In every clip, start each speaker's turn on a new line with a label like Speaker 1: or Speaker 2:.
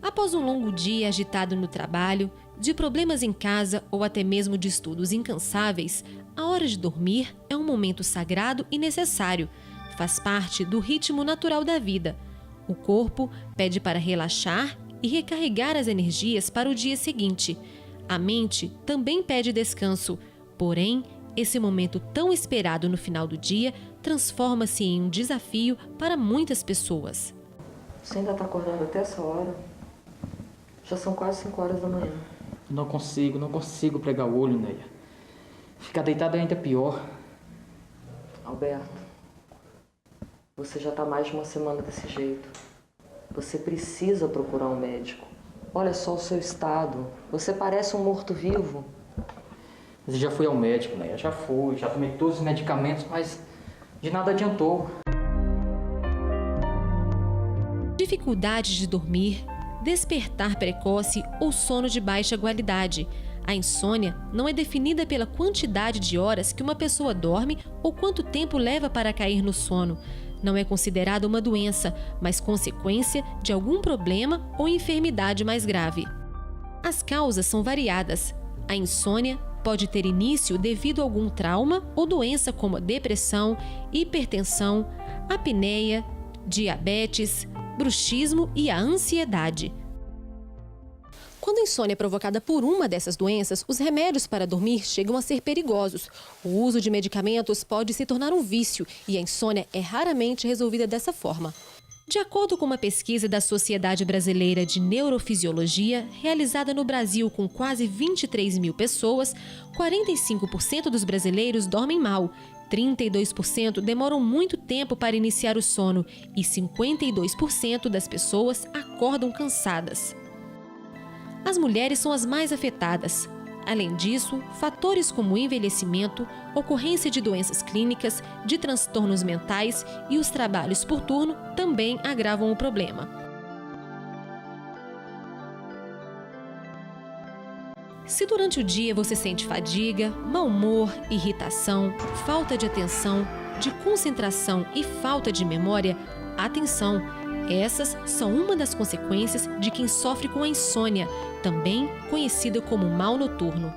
Speaker 1: Após um longo dia agitado no trabalho, de problemas em casa ou até mesmo de estudos incansáveis, a hora de dormir é um momento sagrado e necessário. Faz parte do ritmo natural da vida. O corpo pede para relaxar e recarregar as energias para o dia seguinte. A mente também pede descanso, porém, esse momento tão esperado no final do dia transforma-se em um desafio para muitas pessoas.
Speaker 2: Você ainda está acordando até essa hora? Já são quase 5 horas da manhã.
Speaker 3: Não consigo pregar o olho, Neia. Ficar deitado é ainda pior.
Speaker 2: Alberto, você já está mais de uma semana desse jeito. Você precisa procurar um médico. Olha só o seu estado. Você parece um morto-vivo.
Speaker 3: Mas eu já fui ao médico, Neia. Já tomei todos os medicamentos, mas de nada adiantou.
Speaker 1: Dificuldade de dormir, despertar precoce ou sono de baixa qualidade. A insônia não é definida pela quantidade de horas que uma pessoa dorme ou quanto tempo leva para cair no sono. Não é considerada uma doença, mas consequência de algum problema ou enfermidade mais grave. As causas são variadas. A insônia pode ter início devido a algum trauma ou doença como a depressão, hipertensão, apneia, diabetes, bruxismo e a ansiedade. Quando a insônia é provocada por uma dessas doenças, os remédios para dormir chegam a ser perigosos. O uso de medicamentos pode se tornar um vício e a insônia é raramente resolvida dessa forma. De acordo com uma pesquisa da Sociedade Brasileira de Neurofisiologia, realizada no Brasil com quase 23 mil pessoas, 45% dos brasileiros dormem mal, 32% demoram muito tempo para iniciar o sono e 52% das pessoas acordam cansadas. As mulheres são as mais afetadas. Além disso, fatores como o envelhecimento, ocorrência de doenças clínicas, de transtornos mentais e os trabalhos por turno também agravam o problema. Se durante o dia você sente fadiga, mau humor, irritação, falta de atenção, de concentração e falta de memória, atenção! Essas são uma das consequências de quem sofre com a insônia, também conhecida como mal noturno.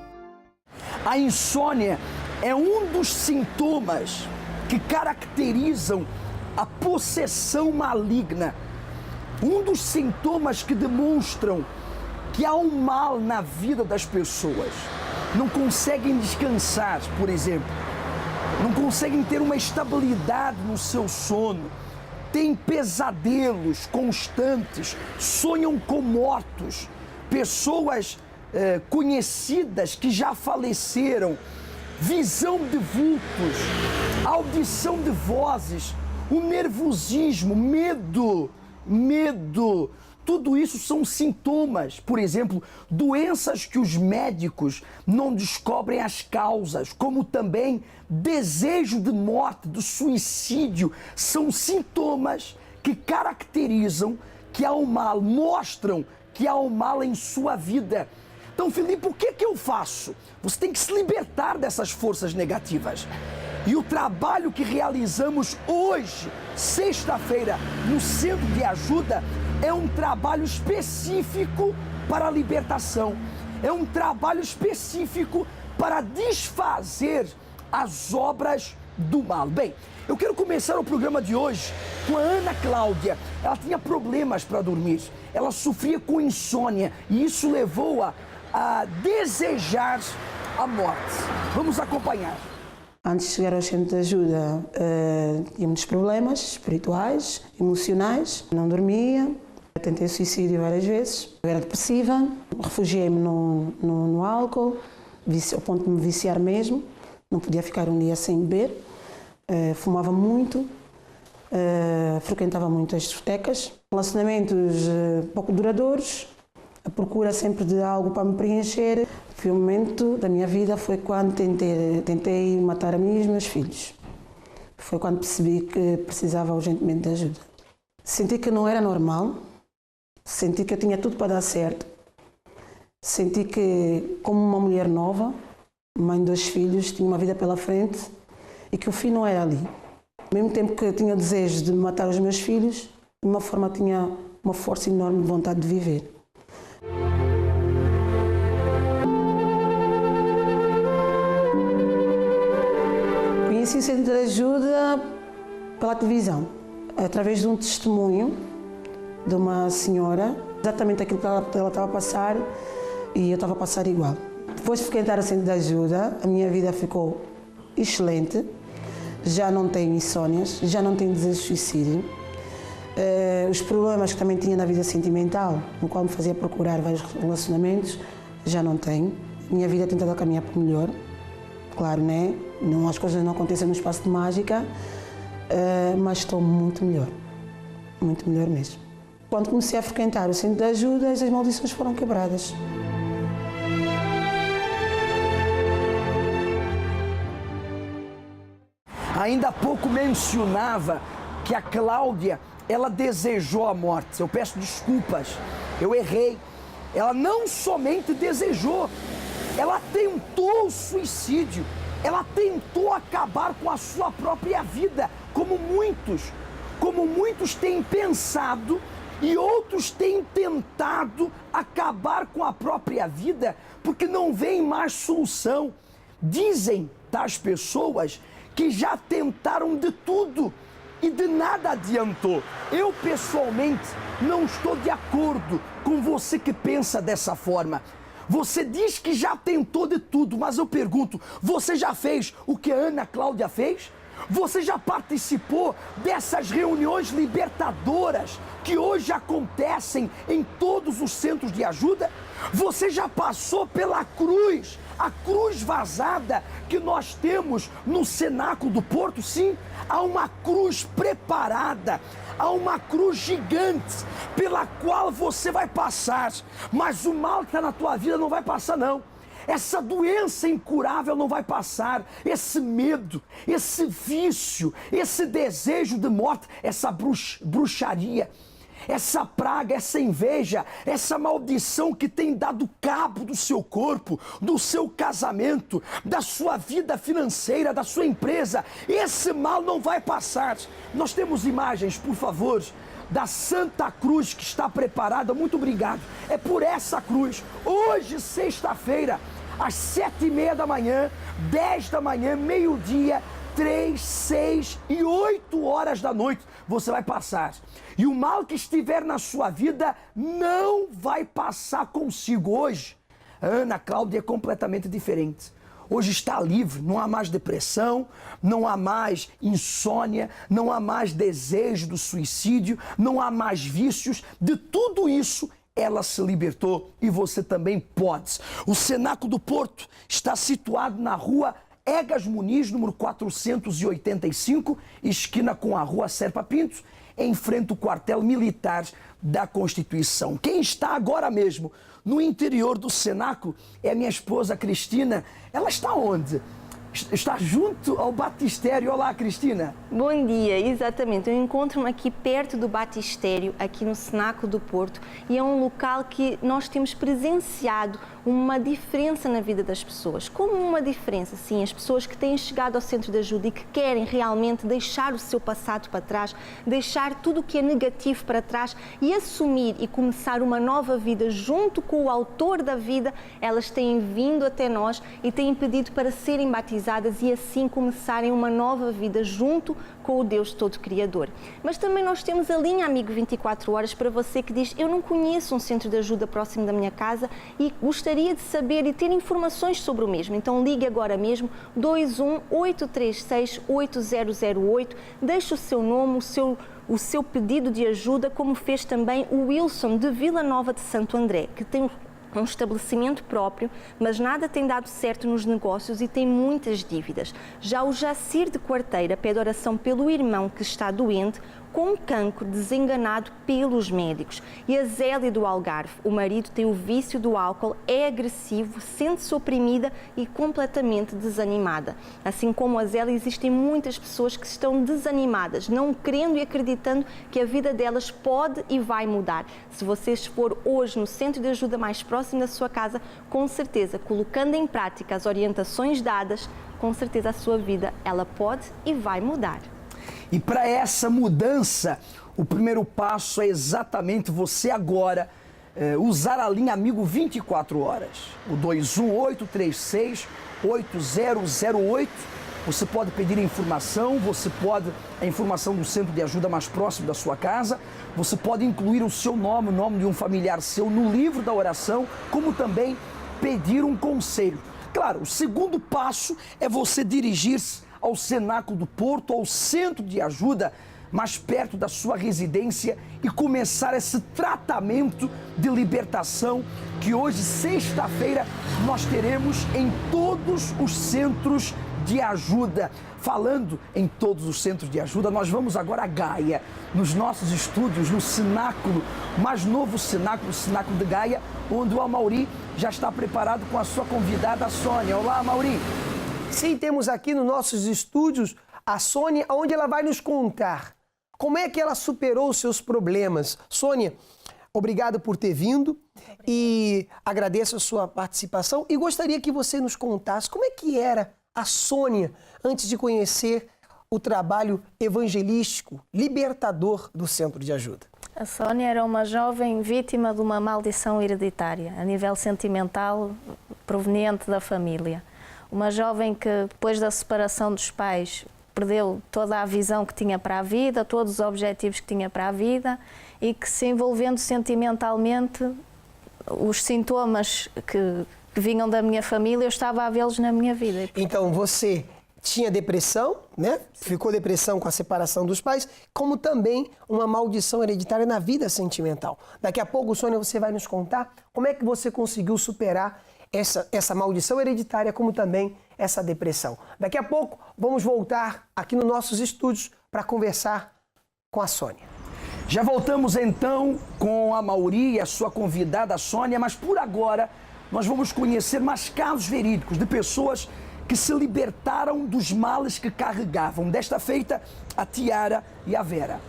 Speaker 4: A insônia é um dos sintomas que caracterizam a possessão maligna. Um dos sintomas que demonstram que há um mal na vida das pessoas. Não conseguem descansar, por exemplo. Não conseguem ter uma estabilidade no seu sono. Têm pesadelos constantes, sonham com mortos, pessoas conhecidas que já faleceram, visão de vultos, audição de vozes, o nervosismo, medo. Tudo isso são sintomas, por exemplo, doenças que os médicos não descobrem as causas, como também desejo de morte, de suicídio, são sintomas que caracterizam que há um mal, mostram que há um mal em sua vida. Então, Felipe, o que eu faço? Você tem que se libertar dessas forças negativas. E o trabalho que realizamos hoje, sexta-feira, no Centro de Ajuda, é um trabalho específico para a libertação. É um trabalho específico para desfazer as obras do mal. Bem, eu quero começar o programa de hoje com a Ana Cláudia. Ela tinha problemas para dormir. Ela sofria com insônia e isso levou-a a desejar a morte. Vamos acompanhar.
Speaker 5: Antes de chegar ao centro de ajuda, tinha muitos problemas espirituais, emocionais, não dormia, tentei suicídio várias vezes, eu era depressiva, refugiei-me no álcool, ao ponto de me viciar mesmo, não podia ficar um dia sem beber, fumava muito, frequentava muito as discotecas, relacionamentos pouco duradouros, a procura sempre de algo para me preencher. O momento da minha vida foi quando tentei matar a mim e os meus filhos. Foi quando percebi que precisava urgentemente de ajuda. Senti que não era normal, senti que eu tinha tudo para dar certo. Senti que, como uma mulher nova, mãe de 2 filhos, tinha uma vida pela frente e que o fim não era ali. Ao mesmo tempo que eu tinha o desejo de matar os meus filhos, de uma forma tinha uma força enorme de vontade de viver. Conheci o Centro de Ajuda pela televisão, através de um testemunho de uma senhora, exatamente aquilo que ela estava a passar e eu estava a passar igual. Depois de frequentar o Centro de Ajuda, a minha vida ficou excelente, já não tenho insónias, já não tenho desejo de suicídio. Os problemas que também tinha na vida sentimental, no qual me fazia procurar vários relacionamentos, já não tenho. A minha vida tem tentado caminhar para o melhor. Claro, né? Não, as coisas não acontecem no espaço de mágica, mas estou muito melhor mesmo. Quando comecei a frequentar o Centro de Ajuda, as maldições foram quebradas.
Speaker 4: Ainda há pouco mencionava que a Cláudia, ela desejou a morte. Eu peço desculpas, eu errei. Ela não somente desejou, ela tentou o suicídio, ela tentou acabar com a sua própria vida, como muitos têm pensado e outros têm tentado acabar com a própria vida porque não vem mais solução. Dizem das pessoas que já tentaram de tudo e de nada adiantou. Eu, pessoalmente, não estou de acordo com você que pensa dessa forma. Você diz que já tentou de tudo, mas eu pergunto, você já fez o que a Ana Cláudia fez? Você já participou dessas reuniões libertadoras que hoje acontecem em todos os centros de ajuda? Você já passou pela cruz, a cruz vazada que nós temos no Cenáculo do Porto? Sim, há uma cruz preparada, há uma cruz gigante pela qual você vai passar, mas o mal que está na tua vida não vai passar não. Essa doença incurável não vai passar, esse medo, esse vício, esse desejo de morte, essa bruxaria, essa praga, essa inveja, essa maldição que tem dado cabo do seu corpo, do seu casamento, da sua vida financeira, da sua empresa, esse mal não vai passar. Nós temos imagens, por favor, da Santa Cruz que está preparada. Muito obrigado. É por essa cruz, hoje, sexta-feira, às 7h30 da manhã, 10 da manhã, meio-dia, 3, 6 e 8 horas da noite, você vai passar. E o mal que estiver na sua vida não vai passar consigo. Hoje, a Ana Cláudia é completamente diferente. Hoje está livre, não há mais depressão, não há mais insônia, não há mais desejo do suicídio, não há mais vícios. De tudo isso, ela se libertou e você também pode. O Cenáculo do Porto está situado na rua Egas Muniz, número 485, esquina com a rua Serpa Pinto, em frente ao quartel militar da Constituição. Quem está agora mesmo no interior do Cenáculo é a minha esposa Cristina. Ela está onde? Está junto ao batistério. Olá, Cristina.
Speaker 6: Bom dia, exatamente. Eu encontro-me aqui perto do batistério, aqui no Cenáculo do Porto, e é um local que nós temos presenciado uma diferença na vida das pessoas. Como uma diferença? Sim, as pessoas que têm chegado ao centro de ajuda e que querem realmente deixar o seu passado para trás, deixar tudo o que é negativo para trás e assumir e começar uma nova vida junto com o autor da vida, elas têm vindo até nós e têm pedido para serem batizadas e assim começarem uma nova vida junto com o Deus Todo-Criador. Mas também nós temos a linha Amigo 24 Horas para você que diz: eu não conheço um centro de ajuda próximo da minha casa e gostaria de saber e ter informações sobre o mesmo. Então ligue agora mesmo, 21 836 8008, deixe o seu nome, o seu pedido de ajuda, como fez também o Wilson de Vila Nova de Santo André, que tem um estabelecimento próprio, mas nada tem dado certo nos negócios e tem muitas dívidas. Já o Jacir de Quarteira pede oração pelo irmão que está doente com cancro, desenganado pelos médicos. E a Zélia do Algarve, o marido tem o vício do álcool, é agressivo, sente-se oprimida e completamente desanimada. Assim como a Zélia, existem muitas pessoas que estão desanimadas, não crendo e acreditando que a vida delas pode e vai mudar. Se você for hoje no centro de ajuda mais próximo da sua casa, com certeza, colocando em prática as orientações dadas, com certeza a sua vida ela pode e vai mudar.
Speaker 4: E para essa mudança, O primeiro passo é exatamente você agora usar a linha Amigo 24 horas. O 21836-8008. Você pode pedir informação, a informação do centro de ajuda mais próximo da sua casa. Você pode incluir o seu nome, o nome de um familiar seu no livro da oração, como também pedir um conselho. Claro, o segundo passo é você dirigir-se ao Cenáculo do Porto, ao centro de ajuda mais perto da sua residência e começar esse tratamento de libertação que hoje, sexta-feira, nós teremos em todos os centros de ajuda. Falando em todos os centros de ajuda, nós vamos agora a Gaia, nos nossos estúdios, no cenáculo, mais novo cenáculo, o Cenáculo de Gaia, onde o Amaury já está preparado com a sua convidada, a Sônia. Olá, Amaury.
Speaker 7: Sim, temos aqui nos nossos estúdios a Sônia, onde ela vai nos contar como é que ela superou os seus problemas. Sônia, obrigado por ter vindo e agradeço a sua participação e gostaria que você nos contasse como é que era a Sônia antes de conhecer o trabalho evangelístico, libertador do Centro de Ajuda.
Speaker 8: A Sônia era uma jovem vítima de uma maldição hereditária, a nível sentimental, proveniente da família. Uma jovem que, depois da separação dos pais, perdeu toda a visão que tinha para a vida, todos os objetivos que tinha para a vida e que, se envolvendo sentimentalmente, os sintomas que vinham da minha família, eu estava a vê-los na minha vida.
Speaker 7: Então, você tinha depressão, né? Ficou depressão com a separação dos pais, como também uma maldição hereditária na vida sentimental. Daqui a pouco, Sônia, você vai nos contar como é que você conseguiu superar essa maldição hereditária, como também essa depressão. Daqui a pouco, vamos voltar aqui nos nossos estúdios para conversar com a Sônia.
Speaker 4: Já voltamos então com a Amaury e a sua convidada, a Sônia, mas por agora nós vamos conhecer mais casos verídicos de pessoas que se libertaram dos males que carregavam. Desta feita, a Tiara e a Vera.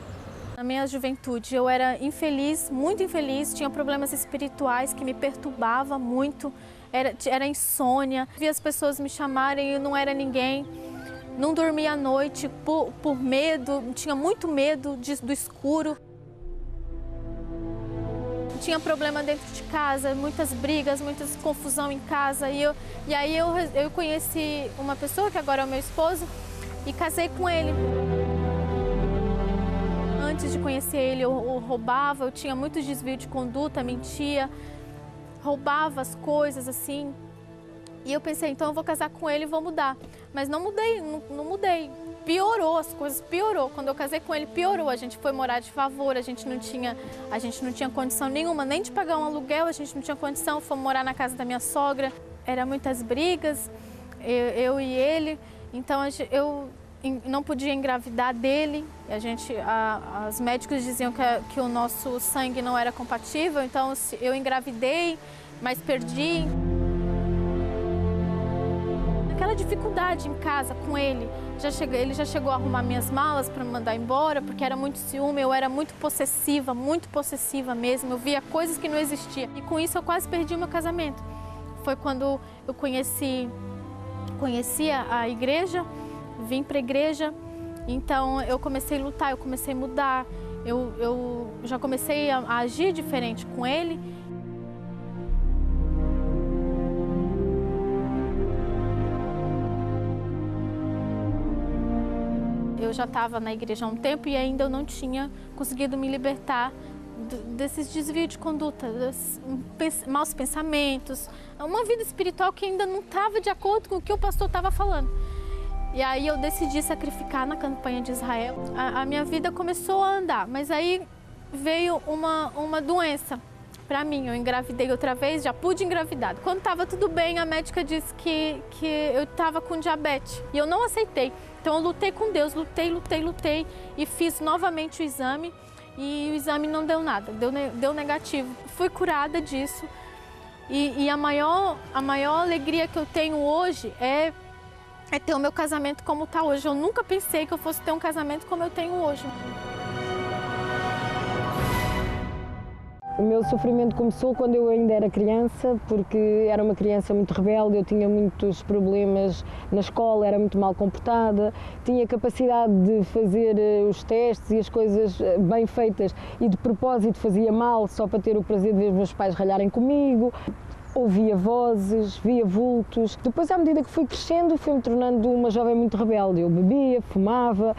Speaker 9: Na minha juventude, eu era infeliz, muito infeliz, tinha problemas espirituais que me perturbavam muito, era insônia, via as pessoas me chamarem e eu não era ninguém, não dormia à noite por medo, tinha muito medo do escuro. Tinha problema dentro de casa, muitas brigas, muita confusão em casa. E aí eu conheci uma pessoa, que agora é o meu esposo, e casei com ele. Antes de conhecer ele, eu roubava, eu tinha muitos desvios de conduta, mentia, roubava as coisas assim. E eu pensei, então eu vou casar com ele e vou mudar. Mas não mudei, não mudei. Piorou, as coisas piorou. Quando eu casei com ele, piorou. A gente foi morar de favor, a gente não tinha condição nenhuma, nem de pagar um aluguel, a gente não tinha condição, fomos morar na casa da minha sogra. Era muitas brigas, eu e ele, então eu não podia engravidar dele. Os médicos diziam que o nosso sangue não era compatível, então eu engravidei, mas perdi. Aquela dificuldade em casa com ele, ele já chegou a arrumar minhas malas para me mandar embora, porque era muito ciúme, eu era muito possessiva mesmo, eu via coisas que não existiam. E com isso eu quase perdi o meu casamento. Foi quando eu conheci a igreja, vim para a igreja, então eu comecei a lutar, eu comecei a mudar, eu já comecei a agir diferente com ele. Eu já estava na igreja há um tempo e ainda eu não tinha conseguido me libertar desses desvios de conduta, desses maus pensamentos, uma vida espiritual que ainda não estava de acordo com o que o pastor estava falando. E aí eu decidi sacrificar na campanha de Israel. A minha vida começou a andar, mas aí veio uma doença para mim. Eu engravidei outra vez, já pude engravidar. Quando estava tudo bem, a médica disse que eu estava com diabetes e eu não aceitei. Então eu lutei com Deus, lutei e fiz novamente o exame e o exame não deu nada, deu negativo. Fui curada disso e a maior alegria que eu tenho hoje é ter o meu casamento como está hoje. Eu nunca pensei que eu fosse ter um casamento como eu tenho hoje.
Speaker 10: O meu sofrimento começou quando eu ainda era criança, porque era uma criança muito rebelde, eu tinha muitos problemas na escola, era muito mal comportada, tinha capacidade de fazer os testes e as coisas bem feitas e de propósito fazia mal só para ter o prazer de ver os meus pais ralharem comigo. Ouvia vozes, via vultos. Depois, à medida que fui crescendo, fui-me tornando uma jovem muito rebelde. Eu bebia, fumava,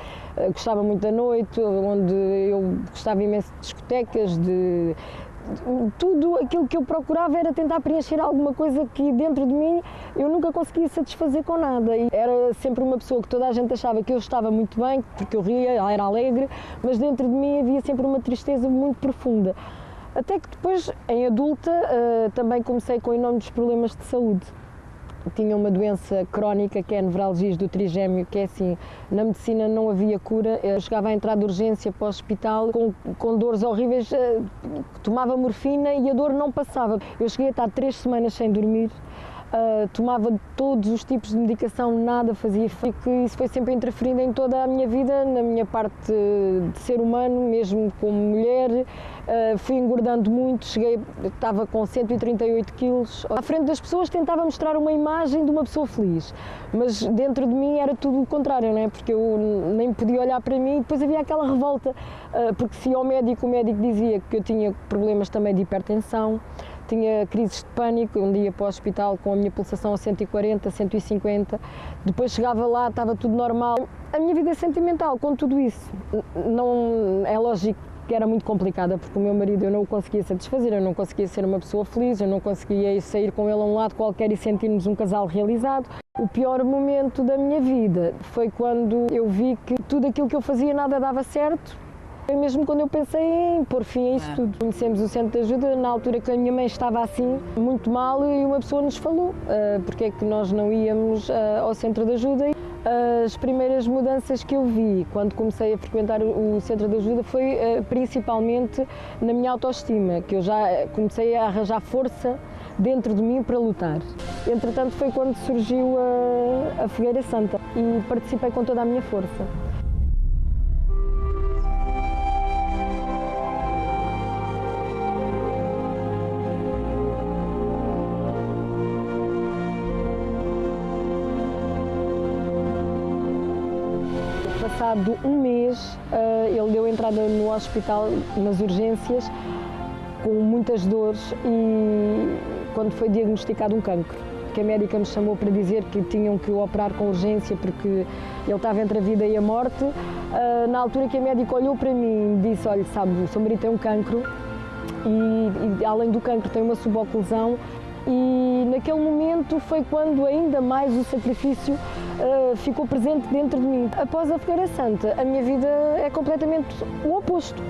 Speaker 10: gostava muito da noite, onde eu gostava imenso de discotecas, de tudo aquilo que eu procurava era tentar preencher alguma coisa que dentro de mim eu nunca conseguia satisfazer com nada. E era sempre uma pessoa que toda a gente achava que eu estava muito bem, porque eu ria, era alegre, mas dentro de mim havia sempre uma tristeza muito profunda. Até que depois, em adulta, também comecei com enormes problemas de saúde. Tinha uma doença crónica, que é a nevralgia do trigémeo, que é assim, na medicina não havia cura. Eu chegava a entrar de urgência para o hospital com dores horríveis, tomava morfina e a dor não passava. Eu cheguei a estar 3 semanas sem dormir. Tomava todos os tipos de medicação, nada fazia efeito. Isso foi sempre interferindo em toda a minha vida, na minha parte de ser humano, mesmo como mulher. Fui engordando muito, estava com 138 quilos. À frente das pessoas tentava mostrar uma imagem de uma pessoa feliz, mas dentro de mim era tudo o contrário, não é? Porque eu nem podia olhar para mim e depois havia aquela revolta, porque se ao médico, o médico dizia que eu tinha problemas também de hipertensão, tinha crises de pânico, um dia para o hospital com a minha pulsação a 140, 150, depois chegava lá, estava tudo normal. A minha vida sentimental, com tudo isso, não é lógico que era muito complicada, porque o meu marido eu não o conseguia satisfazer, eu não conseguia ser uma pessoa feliz, eu não conseguia sair com ele a um lado qualquer e sentir-nos um casal realizado. O pior momento da minha vida foi quando eu vi que tudo aquilo que eu fazia nada dava certo. Foi mesmo quando eu pensei em pôr fim a isso tudo. Conhecemos o Centro de Ajuda na altura que a minha mãe estava assim, muito mal, e uma pessoa nos falou porque é que nós não íamos ao Centro de Ajuda. As primeiras mudanças que eu vi quando comecei a frequentar o Centro de Ajuda foi principalmente na minha autoestima, que eu já comecei a arranjar força dentro de mim para lutar. Entretanto foi quando surgiu a Fogueira Santa e participei com toda a minha força. Passado um mês, ele deu entrada no hospital, nas urgências, com muitas dores e quando foi diagnosticado um cancro, que a médica me chamou para dizer que tinham que o operar com urgência porque ele estava entre a vida e a morte. Na altura que a médica olhou para mim e disse, olha, sabe, o seu marido tem um cancro e além do cancro tem uma suboclusão. E naquele momento foi quando ainda mais o sacrifício ficou presente dentro de mim. Após a Fogueira Santa, a minha vida é completamente o oposto.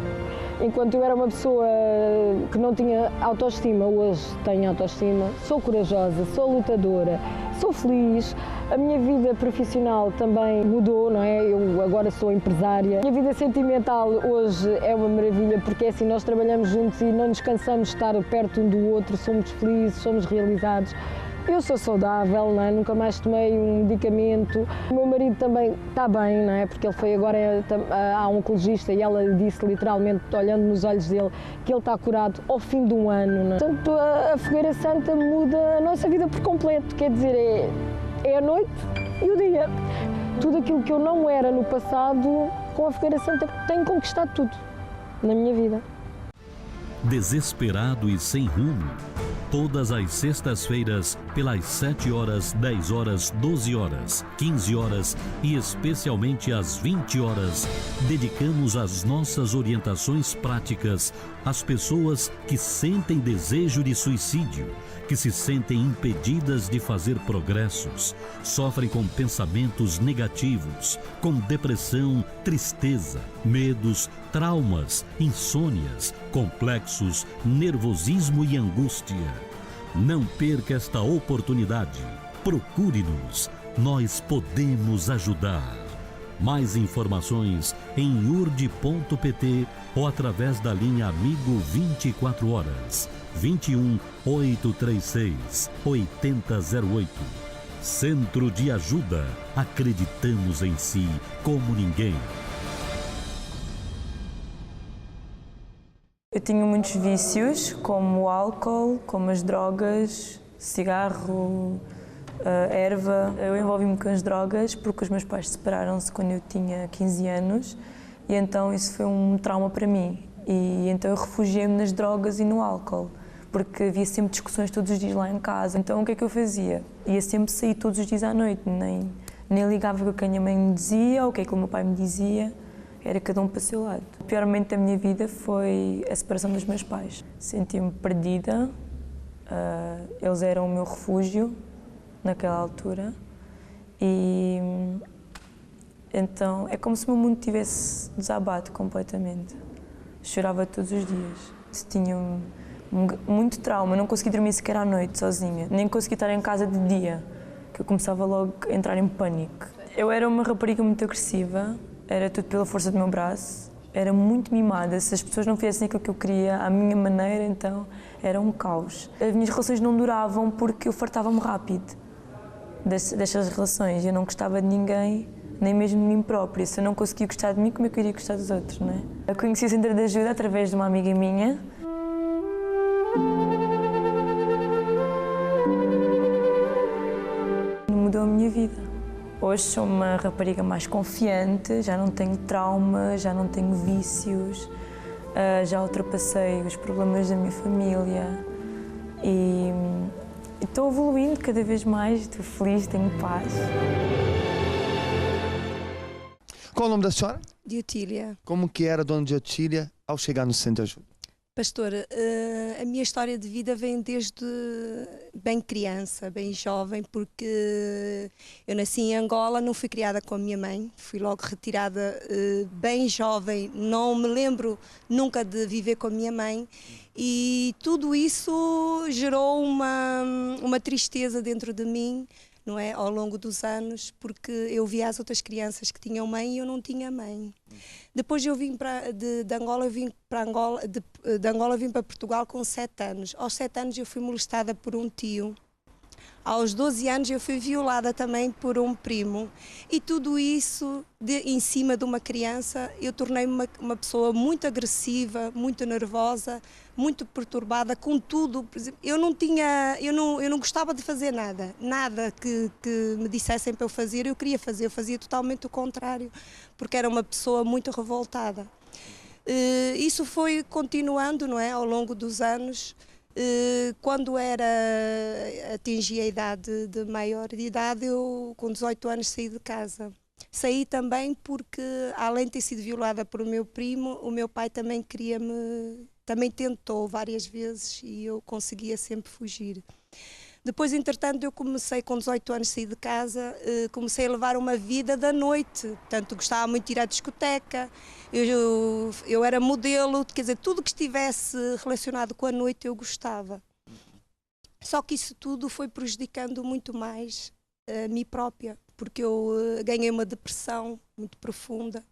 Speaker 10: Enquanto eu era uma pessoa que não tinha autoestima, hoje tenho autoestima, sou corajosa, sou lutadora, sou feliz. A minha vida profissional também mudou, não é? Eu agora sou empresária. A minha vida sentimental hoje é uma maravilha, porque é assim, nós trabalhamos juntos e não nos cansamos de estar perto um do outro, somos felizes, somos realizados. Eu sou saudável, não é? Nunca mais tomei um medicamento. O meu marido também está bem, não é? Porque ele foi agora a um oncologista e ela disse literalmente, olhando nos olhos dele, que ele está curado ao fim de um ano. Não é? Portanto, a Fogueira Santa muda a nossa vida por completo, quer dizer, é a noite e o dia. Tudo aquilo que eu não era no passado, com a Fogueira Santa tenho conquistado tudo na minha vida.
Speaker 11: Desesperado e sem rumo, todas as sextas-feiras, pelas 7 horas, 10 horas, 12 horas, 15 horas e especialmente às 20 horas, dedicamos as nossas orientações práticas às pessoas que sentem desejo de suicídio, que se sentem impedidas de fazer progressos, sofrem com pensamentos negativos, com depressão, tristeza, medos, traumas, insônias, complexos, nervosismo e angústia. Não perca esta oportunidade. Procure-nos. Nós podemos ajudar. Mais informações em urd.pt ou através da linha Amigo 24 horas 21 836 8008. Centro de Ajuda. Acreditamos em si como ninguém.
Speaker 5: Eu
Speaker 12: tinha muitos vícios, como o álcool, como as drogas, cigarro, erva. Eu envolvi-me com as drogas porque os meus pais separaram-se quando eu tinha 15 anos e então isso foi um trauma para mim. E então eu refugiei-me nas drogas e no álcool, porque havia sempre discussões todos os dias lá em casa. Então o que é que eu fazia? Ia sempre sair todos os dias à noite, nem ligava o que a minha mãe me dizia ou o que é que o meu pai me dizia. Era cada um para o seu lado. O pior momento da minha vida foi a separação dos meus pais. Senti-me perdida, eles eram o meu refúgio naquela altura e então é como se o meu mundo tivesse desabado completamente. Chorava todos os dias. Tinha muito trauma, não conseguia dormir sequer à noite sozinha, nem conseguia estar em casa de dia, que eu começava logo a entrar em pânico. Eu era uma rapariga muito agressiva, era tudo pela força do meu braço, era muito mimada. Se as pessoas não fizessem aquilo que eu queria à minha maneira, então era um caos. As minhas relações não duravam porque eu fartava-me rápido destas relações. Eu não gostava de ninguém, nem mesmo de mim própria. Se eu não conseguia gostar de mim, como eu queria gostar dos outros, não é? Eu conheci o Centro de Ajuda através de uma amiga minha. Mudou a minha vida. Hoje sou uma rapariga mais confiante, já não tenho trauma, já não tenho vícios, já ultrapassei os problemas da minha família e estou evoluindo cada vez mais, estou feliz, tenho paz.
Speaker 13: Qual o nome da senhora?
Speaker 14: Diotília.
Speaker 13: Como que era a dona Diotília ao chegar no Centro de Ajuda?
Speaker 14: Pastor, a minha história de vida vem desde bem criança, bem jovem, porque eu nasci em Angola, não fui criada com a minha mãe, fui logo retirada bem jovem, não me lembro nunca de viver com a minha mãe e tudo isso gerou uma tristeza dentro de mim, não é, ao longo dos anos, porque eu via as outras crianças que tinham mãe e eu não tinha mãe. Depois eu vim de Angola, de Angola vim para Portugal com 7 anos. Aos 7 anos eu fui molestada por um tio. Aos 12 anos eu fui violada também por um primo. E tudo isso, em cima de uma criança, eu tornei-me uma pessoa muito agressiva, muito nervosa, muito perturbada com tudo. Por exemplo, eu não gostava de fazer nada. Nada que me dissessem para eu fazer, eu queria fazer. Eu fazia totalmente o contrário, porque era uma pessoa muito revoltada. Isso foi continuando, não é, ao longo dos anos. Quando atingi a idade de maior de idade, eu com 18 anos saí de casa. Saí também porque, além de ter sido violada por o meu primo, o meu pai também também tentou várias vezes e eu conseguia sempre fugir. Depois, entretanto, eu comecei com 18 anos a sair de casa, comecei a levar uma vida da noite, portanto gostava muito de ir à discoteca, eu era modelo, quer dizer, tudo que estivesse relacionado com a noite eu gostava. Só que isso tudo foi prejudicando muito mais a mim própria, porque eu ganhei uma depressão muito profunda.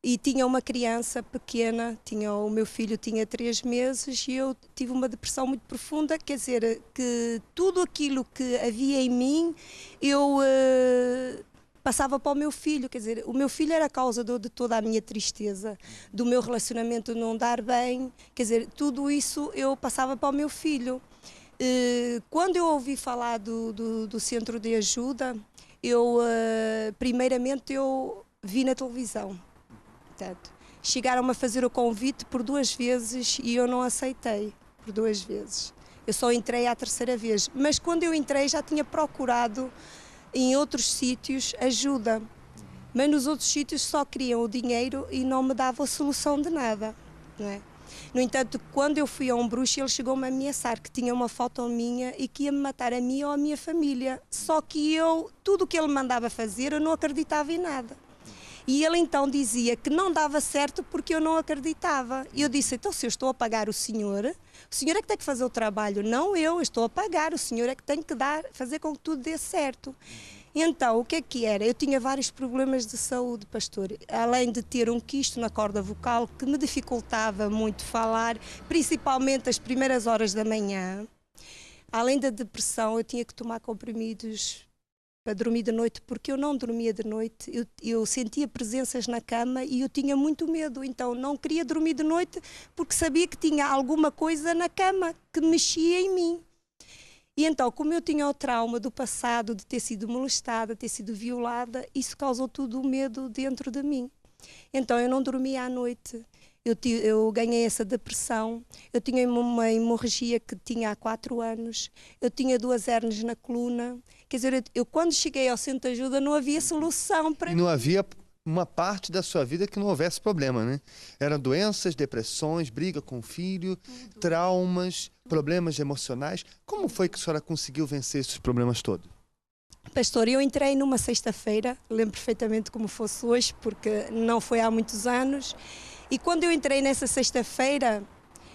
Speaker 14: E tinha uma criança pequena, o meu filho tinha 3 meses e eu tive uma depressão muito profunda, quer dizer, que tudo aquilo que havia em mim, eu passava para o meu filho, quer dizer, o meu filho era a causa de toda a minha tristeza, do meu relacionamento não dar bem, quer dizer, tudo isso eu passava para o meu filho. Quando eu ouvi falar do Centro de Ajuda, primeiramente eu vi na televisão. Portanto, chegaram-me a fazer o convite por 2 vezes e eu não aceitei por 2 vezes. Eu só entrei à 3ª vez, mas quando eu entrei já tinha procurado em outros sítios ajuda, mas nos outros sítios só queriam o dinheiro e não me davam a solução de nada, não é? No entanto, quando eu fui a um bruxo, ele chegou-me a ameaçar que tinha uma foto minha e que ia me matar a mim ou a minha família. Só que tudo o que ele mandava fazer, eu não acreditava em nada. E ele então dizia que não dava certo porque eu não acreditava. E eu disse, então se eu estou a pagar o senhor é que tem que fazer o trabalho, não eu estou a pagar, o senhor é que tem que fazer com que tudo dê certo. Então, o que é que era? Eu tinha vários problemas de saúde, pastor. Além de ter um quisto na corda vocal que me dificultava muito falar, principalmente as primeiras horas da manhã. Além da depressão, eu tinha que tomar comprimidos para dormir de noite, porque eu não dormia de noite. Eu sentia presenças na cama e eu tinha muito medo, então não queria dormir de noite porque sabia que tinha alguma coisa na cama que mexia em mim. E então, como eu tinha o trauma do passado, de ter sido molestada, ter sido violada, isso causou todo o medo dentro de mim. Então eu não dormia à noite. Eu ganhei essa depressão, eu tinha uma hemorragia que tinha há 4 anos, eu tinha 2 hérnias na coluna. Quer dizer, eu quando cheguei ao centro de ajuda não havia solução para mim.
Speaker 13: Não havia uma parte da sua vida que não houvesse problema, né? Eram doenças, depressões, briga com o filho, traumas, problemas emocionais. Como foi que a senhora conseguiu vencer esses problemas todos?
Speaker 14: Pastor, eu entrei numa sexta-feira, lembro perfeitamente como fosse hoje, porque não foi há muitos anos. E quando eu entrei nessa sexta-feira,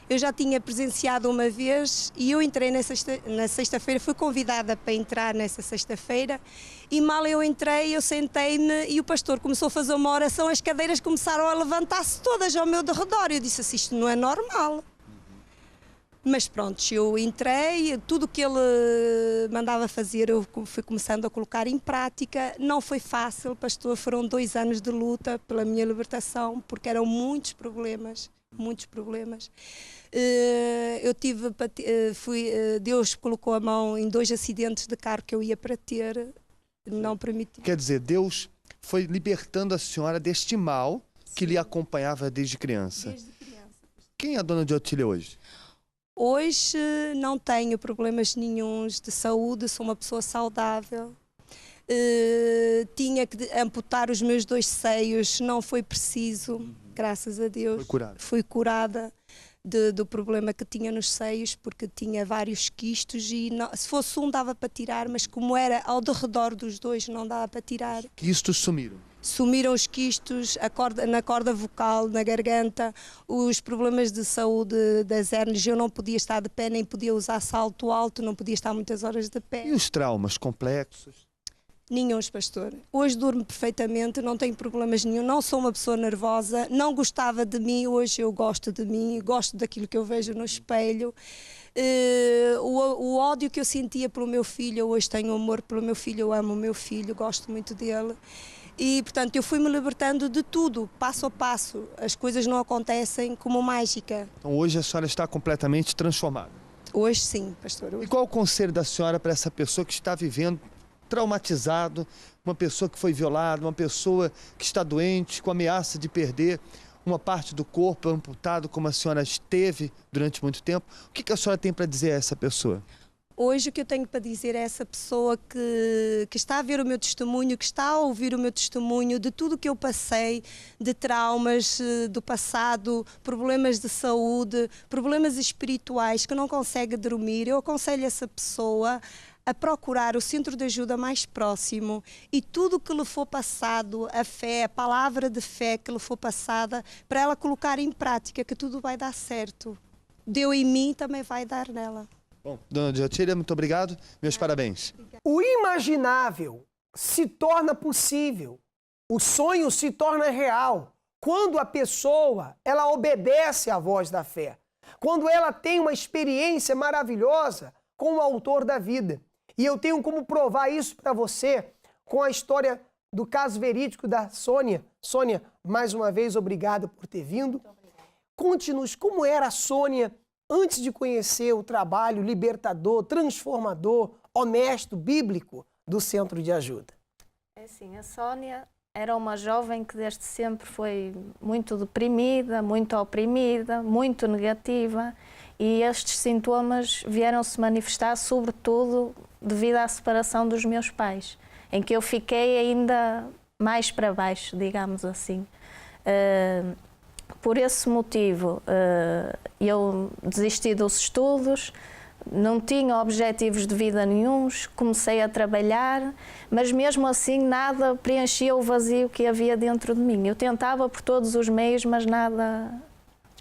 Speaker 14: eu já tinha presenciado uma vez e eu entrei na sexta-feira, fui convidada para entrar nessa sexta-feira e mal eu entrei, eu sentei-me e o pastor começou a fazer uma oração, as cadeiras começaram a levantar-se todas ao meu derredor. Eu disse assim, isto não é normal. Mas pronto, eu entrei, tudo o que ele mandava fazer eu fui começando a colocar em prática. Não foi fácil, pastor, foram 2 anos de luta pela minha libertação, porque eram muitos problemas, muitos problemas. Eu tive, Deus colocou a mão em 2 acidentes de carro que eu ia para ter, não permitiu.
Speaker 13: Quer dizer, Deus foi libertando a senhora deste mal que lhe acompanhava desde criança.
Speaker 14: Desde criança.
Speaker 13: Quem é a dona de Otília hoje?
Speaker 14: Hoje não tenho problemas nenhuns de saúde, sou uma pessoa saudável. Tinha que amputar os meus 2 seios, não foi preciso, graças a Deus.
Speaker 13: Foi curada.
Speaker 14: Fui curada do problema que tinha nos seios, porque tinha vários quistos e se fosse um dava para tirar, mas como era ao redor dos 2 não dava para tirar.
Speaker 13: Quistos sumiram?
Speaker 14: Sumiram os quistos, na corda vocal, na garganta, os problemas de saúde das hérnias. Eu não podia estar de pé, nem podia usar salto alto, não podia estar muitas horas de pé.
Speaker 13: E os traumas complexos?
Speaker 14: Nenhuns, pastor. Hoje durmo perfeitamente, não tenho problemas nenhum, não sou uma pessoa nervosa, não gostava de mim, hoje eu gosto de mim, gosto daquilo que eu vejo no espelho. O ódio que eu sentia pelo meu filho, eu hoje tenho amor pelo meu filho, eu amo o meu filho, gosto muito dele. E, portanto, eu fui-me libertando de tudo, passo a passo. As coisas não acontecem como mágica.
Speaker 13: Então hoje a senhora está completamente transformada?
Speaker 14: Hoje sim, pastor. Hoje.
Speaker 13: E qual o conselho da senhora para essa pessoa que está vivendo traumatizado, uma pessoa que foi violada, uma pessoa que está doente, com ameaça de perder uma parte do corpo amputado, como a senhora esteve durante muito tempo? O que a senhora tem para dizer a essa pessoa?
Speaker 14: Hoje o que eu tenho para dizer a essa pessoa que está a ver o meu testemunho, que está a ouvir o meu testemunho de tudo o que eu passei, de traumas do passado, problemas de saúde, problemas espirituais, que não consegue dormir, eu aconselho essa pessoa a procurar o centro de ajuda mais próximo e tudo o que lhe for passado, a fé, a palavra de fé que lhe for passada, para ela colocar em prática, que tudo vai dar certo. Deu em mim, também vai dar nela.
Speaker 13: Bom, dona de Otília, muito obrigado. Meus parabéns.
Speaker 7: O imaginável se torna possível. O sonho se torna real quando a pessoa ela obedece à voz da fé. Quando ela tem uma experiência maravilhosa com o autor da vida. E eu tenho como provar isso para você com a história do caso verídico da Sônia. Sônia, mais uma vez, obrigado por ter vindo. Conte-nos como era a Sônia antes de conhecer o trabalho libertador, transformador, honesto, bíblico do Centro de Ajuda.
Speaker 8: É assim, a Sônia era uma jovem que desde sempre foi muito deprimida, muito oprimida, muito negativa, e estes sintomas vieram-se manifestar sobretudo devido à separação dos meus pais, em que eu fiquei ainda mais para baixo, digamos assim. Por esse motivo, eu desisti dos estudos, não tinha objetivos de vida nenhuns, comecei a trabalhar, mas mesmo assim nada preenchia o vazio que havia dentro de mim. Eu tentava por todos os meios, mas nada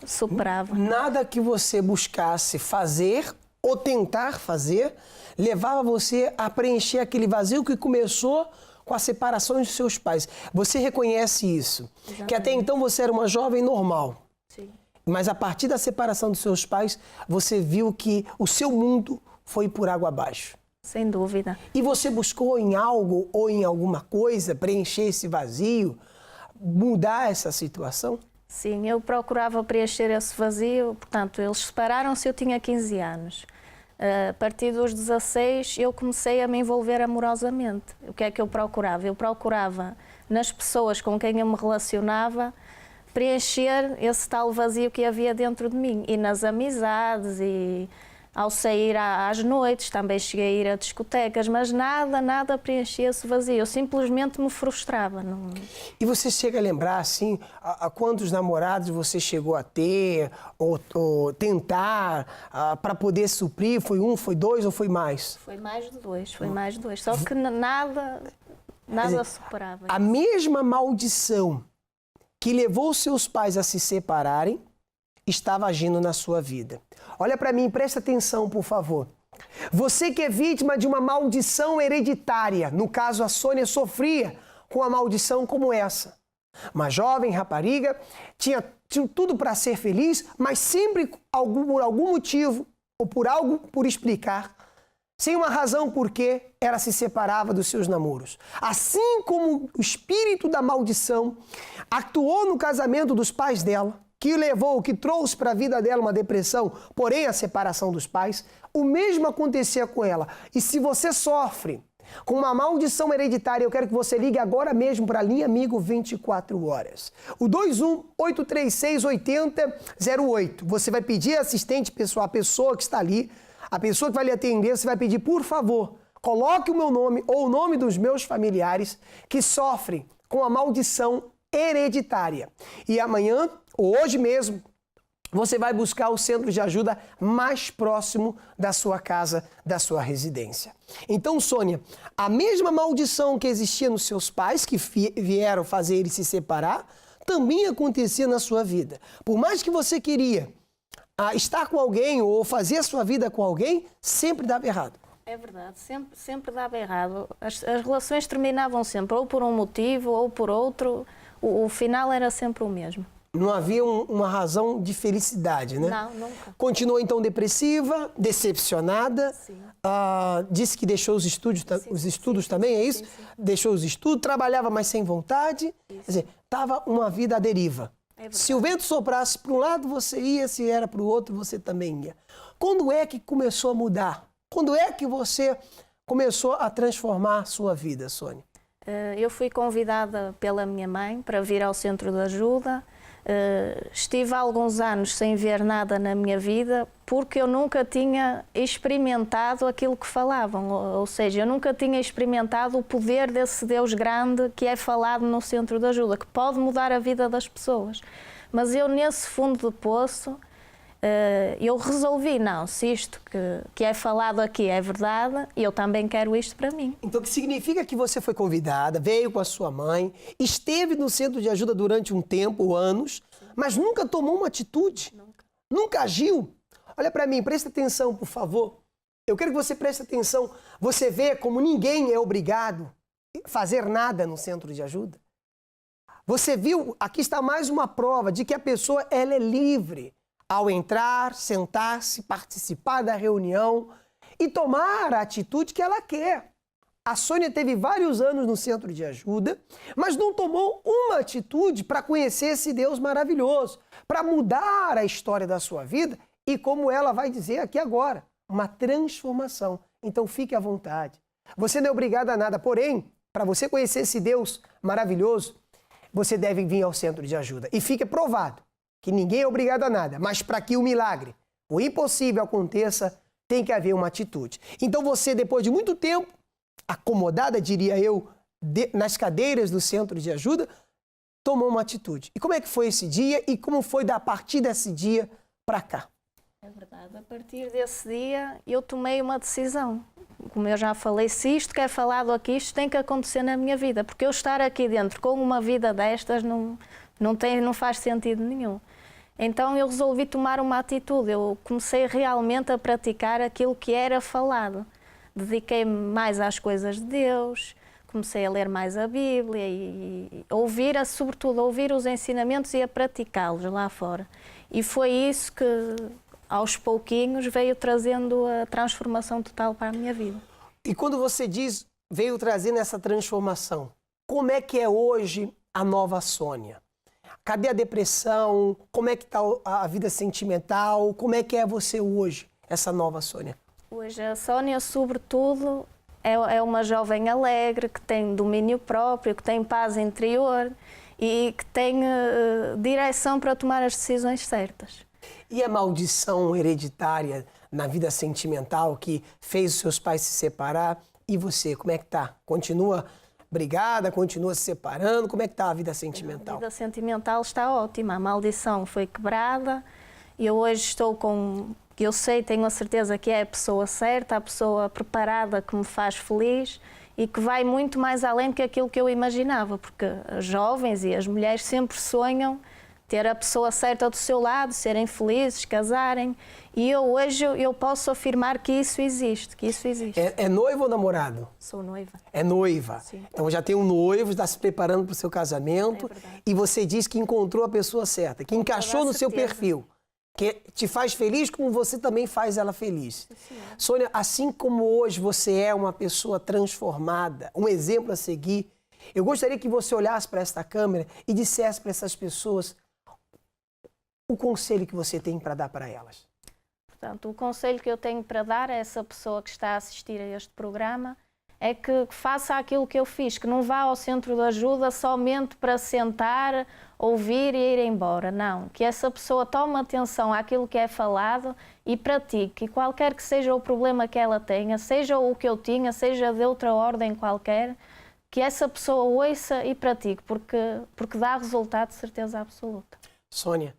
Speaker 8: superava.
Speaker 7: Nada que você buscasse fazer ou tentar fazer levava você a preencher aquele vazio que começou com a separação dos seus pais. Você reconhece isso? Exatamente. Que até então você era uma jovem normal.
Speaker 8: Sim.
Speaker 7: Mas a partir da separação dos seus pais, você viu que o seu mundo foi por água abaixo.
Speaker 8: Sem dúvida.
Speaker 7: E você buscou em algo ou em alguma coisa preencher esse vazio, mudar essa situação?
Speaker 8: Sim, eu procurava preencher esse vazio, portanto, eles separaram-se, eu tinha 15 anos. A partir dos 16 eu comecei a me envolver amorosamente. O que é que eu procurava? Eu procurava nas pessoas com quem eu me relacionava preencher esse tal vazio que havia dentro de mim. E nas amizades e ao sair às noites, também cheguei a ir a discotecas, mas nada preenchia esse vazio. Eu simplesmente me frustrava. Não...
Speaker 7: E você chega a lembrar, assim, a quantos namorados você chegou a ter ou tentar para poder suprir? Foi um, foi dois ou foi mais?
Speaker 8: Foi mais de dois, foi mais de dois. Só que nada superava.
Speaker 7: A mesma maldição que levou seus pais a se separarem estava agindo na sua vida. Olha para mim, presta atenção, por favor. Você que é vítima de uma maldição hereditária, no caso a Sônia sofria com uma maldição como essa. Uma jovem rapariga, tinha tudo para ser feliz, mas sempre por algum motivo ou por explicar, sem uma razão por que ela se separava dos seus namoros. Assim como o espírito da maldição atuou no casamento dos pais dela, que trouxe para a vida dela uma depressão, porém a separação dos pais, o mesmo acontecia com ela. E se você sofre com uma maldição hereditária, eu quero que você ligue agora mesmo para a linha Amigo 24 horas. O 21-836-8008. Você vai pedir assistente pessoal, a pessoa que está ali, a pessoa que vai lhe atender, você vai pedir, por favor, coloque o meu nome ou o nome dos meus familiares que sofrem com a maldição hereditária. E amanhã, ou hoje mesmo, você vai buscar o centro de ajuda mais próximo da sua casa, da sua residência. Então, Sônia, a mesma maldição que existia nos seus pais, que vieram fazer ele se separar, também acontecia na sua vida. Por mais que você queria estar com alguém ou fazer a sua vida com alguém, sempre dava errado.
Speaker 8: É verdade, sempre dava errado. As relações terminavam sempre, ou por um motivo, ou por outro. O final era sempre o mesmo.
Speaker 7: Não havia uma razão de felicidade, né?
Speaker 8: Não, nunca.
Speaker 7: Continuou então depressiva, decepcionada.
Speaker 8: Sim.
Speaker 7: Disse que deixou os estudos também, é isso? Sim. Deixou os estudos, trabalhava, mas sem vontade. Isso. Quer dizer, estava uma vida à deriva. Se o vento soprasse para um lado, você ia, se era para o outro, você também ia. Quando é que começou a mudar? Quando é que você começou a transformar a sua vida, Sônia?
Speaker 8: Eu fui convidada pela minha mãe para vir ao centro de ajuda. Estive há alguns anos sem ver nada na minha vida porque eu nunca tinha experimentado aquilo que falavam, ou seja, eu nunca tinha experimentado o poder desse Deus grande que é falado no centro de ajuda, que pode mudar a vida das pessoas. Mas eu, nesse fundo de poço, eu resolvi, não, se isto que é falado aqui é verdade, eu também quero isto para mim.
Speaker 7: Então, o que significa que você foi convidada, veio com a sua mãe, esteve no centro de ajuda durante um tempo, anos, mas nunca tomou uma atitude, nunca agiu. Olha para mim, presta atenção, por favor. Eu quero que você preste atenção. Você vê como ninguém é obrigado a fazer nada no centro de ajuda? Você viu, aqui está mais uma prova de que a pessoa ela é livre ao entrar, sentar-se, participar da reunião e tomar a atitude que ela quer. A Sônia teve vários anos no centro de ajuda, mas não tomou uma atitude para conhecer esse Deus maravilhoso, para mudar a história da sua vida e, como ela vai dizer aqui agora, uma transformação. Então fique à vontade. Você não é obrigada a nada, porém, para você conhecer esse Deus maravilhoso, você deve vir ao centro de ajuda. E fique provado que ninguém é obrigado a nada, mas para que o milagre, o impossível aconteça, tem que haver uma atitude. Então você, depois de muito tempo, acomodada, diria eu, nas cadeiras do centro de ajuda, tomou uma atitude. E como é que foi esse dia e como foi a partir desse dia para cá?
Speaker 8: É verdade, a partir desse dia eu tomei uma decisão. Como eu já falei, se isto que é falado aqui, isto tem que acontecer na minha vida, porque eu estar aqui dentro com uma vida destas não faz sentido nenhum. Então eu resolvi tomar uma atitude, eu comecei realmente a praticar aquilo que era falado. Dediquei-me mais às coisas de Deus, comecei a ler mais a Bíblia e sobretudo, ouvir os ensinamentos e a praticá-los lá fora. E foi isso que, aos pouquinhos, veio trazendo a transformação total para a minha vida.
Speaker 7: E quando você diz, veio trazendo essa transformação, como é que é hoje a nova Sônia? Cadê a depressão? Como é que está a vida sentimental? Como é que é você hoje, essa nova Sônia?
Speaker 8: Hoje a Sônia, sobretudo, é uma jovem alegre, que tem domínio próprio, que tem paz interior e que tem direção para tomar as decisões certas.
Speaker 7: E a maldição hereditária na vida sentimental que fez os seus pais se separar? E você, como é que tá? Continua brigada, continua se separando? Como é que está a vida sentimental?
Speaker 8: A vida sentimental está ótima, a maldição foi quebrada e eu hoje estou com... Eu sei, tenho a certeza que é a pessoa certa, a pessoa preparada que me faz feliz e que vai muito mais além que aquilo que eu imaginava, porque os jovens e as mulheres sempre sonham ter a pessoa certa do seu lado, serem felizes, casarem, e eu hoje eu posso afirmar que isso existe,
Speaker 7: É noivo ou namorado?
Speaker 8: Sou noiva.
Speaker 7: É noiva.
Speaker 8: Sim.
Speaker 7: Então já tem um noivo, está se preparando para o seu casamento, e você diz que encontrou a pessoa certa, que encaixou no seu perfil, que te faz feliz como você também faz ela feliz.
Speaker 8: Sim.
Speaker 7: Sônia, assim como hoje você é uma pessoa transformada, um exemplo a seguir, eu gostaria que você olhasse para esta câmera e dissesse para essas pessoas o conselho que você tem para dar para elas.
Speaker 8: Portanto, o conselho que eu tenho para dar a essa pessoa que está a assistir a este programa é que faça aquilo que eu fiz, que não vá ao centro de ajuda somente para sentar, ouvir e ir embora. Não, que essa pessoa tome atenção àquilo que é falado e pratique. E qualquer que seja o problema que ela tenha, seja o que eu tinha, seja de outra ordem qualquer, que essa pessoa ouça e pratique, porque dá resultado de certeza absoluta.
Speaker 7: Sônia,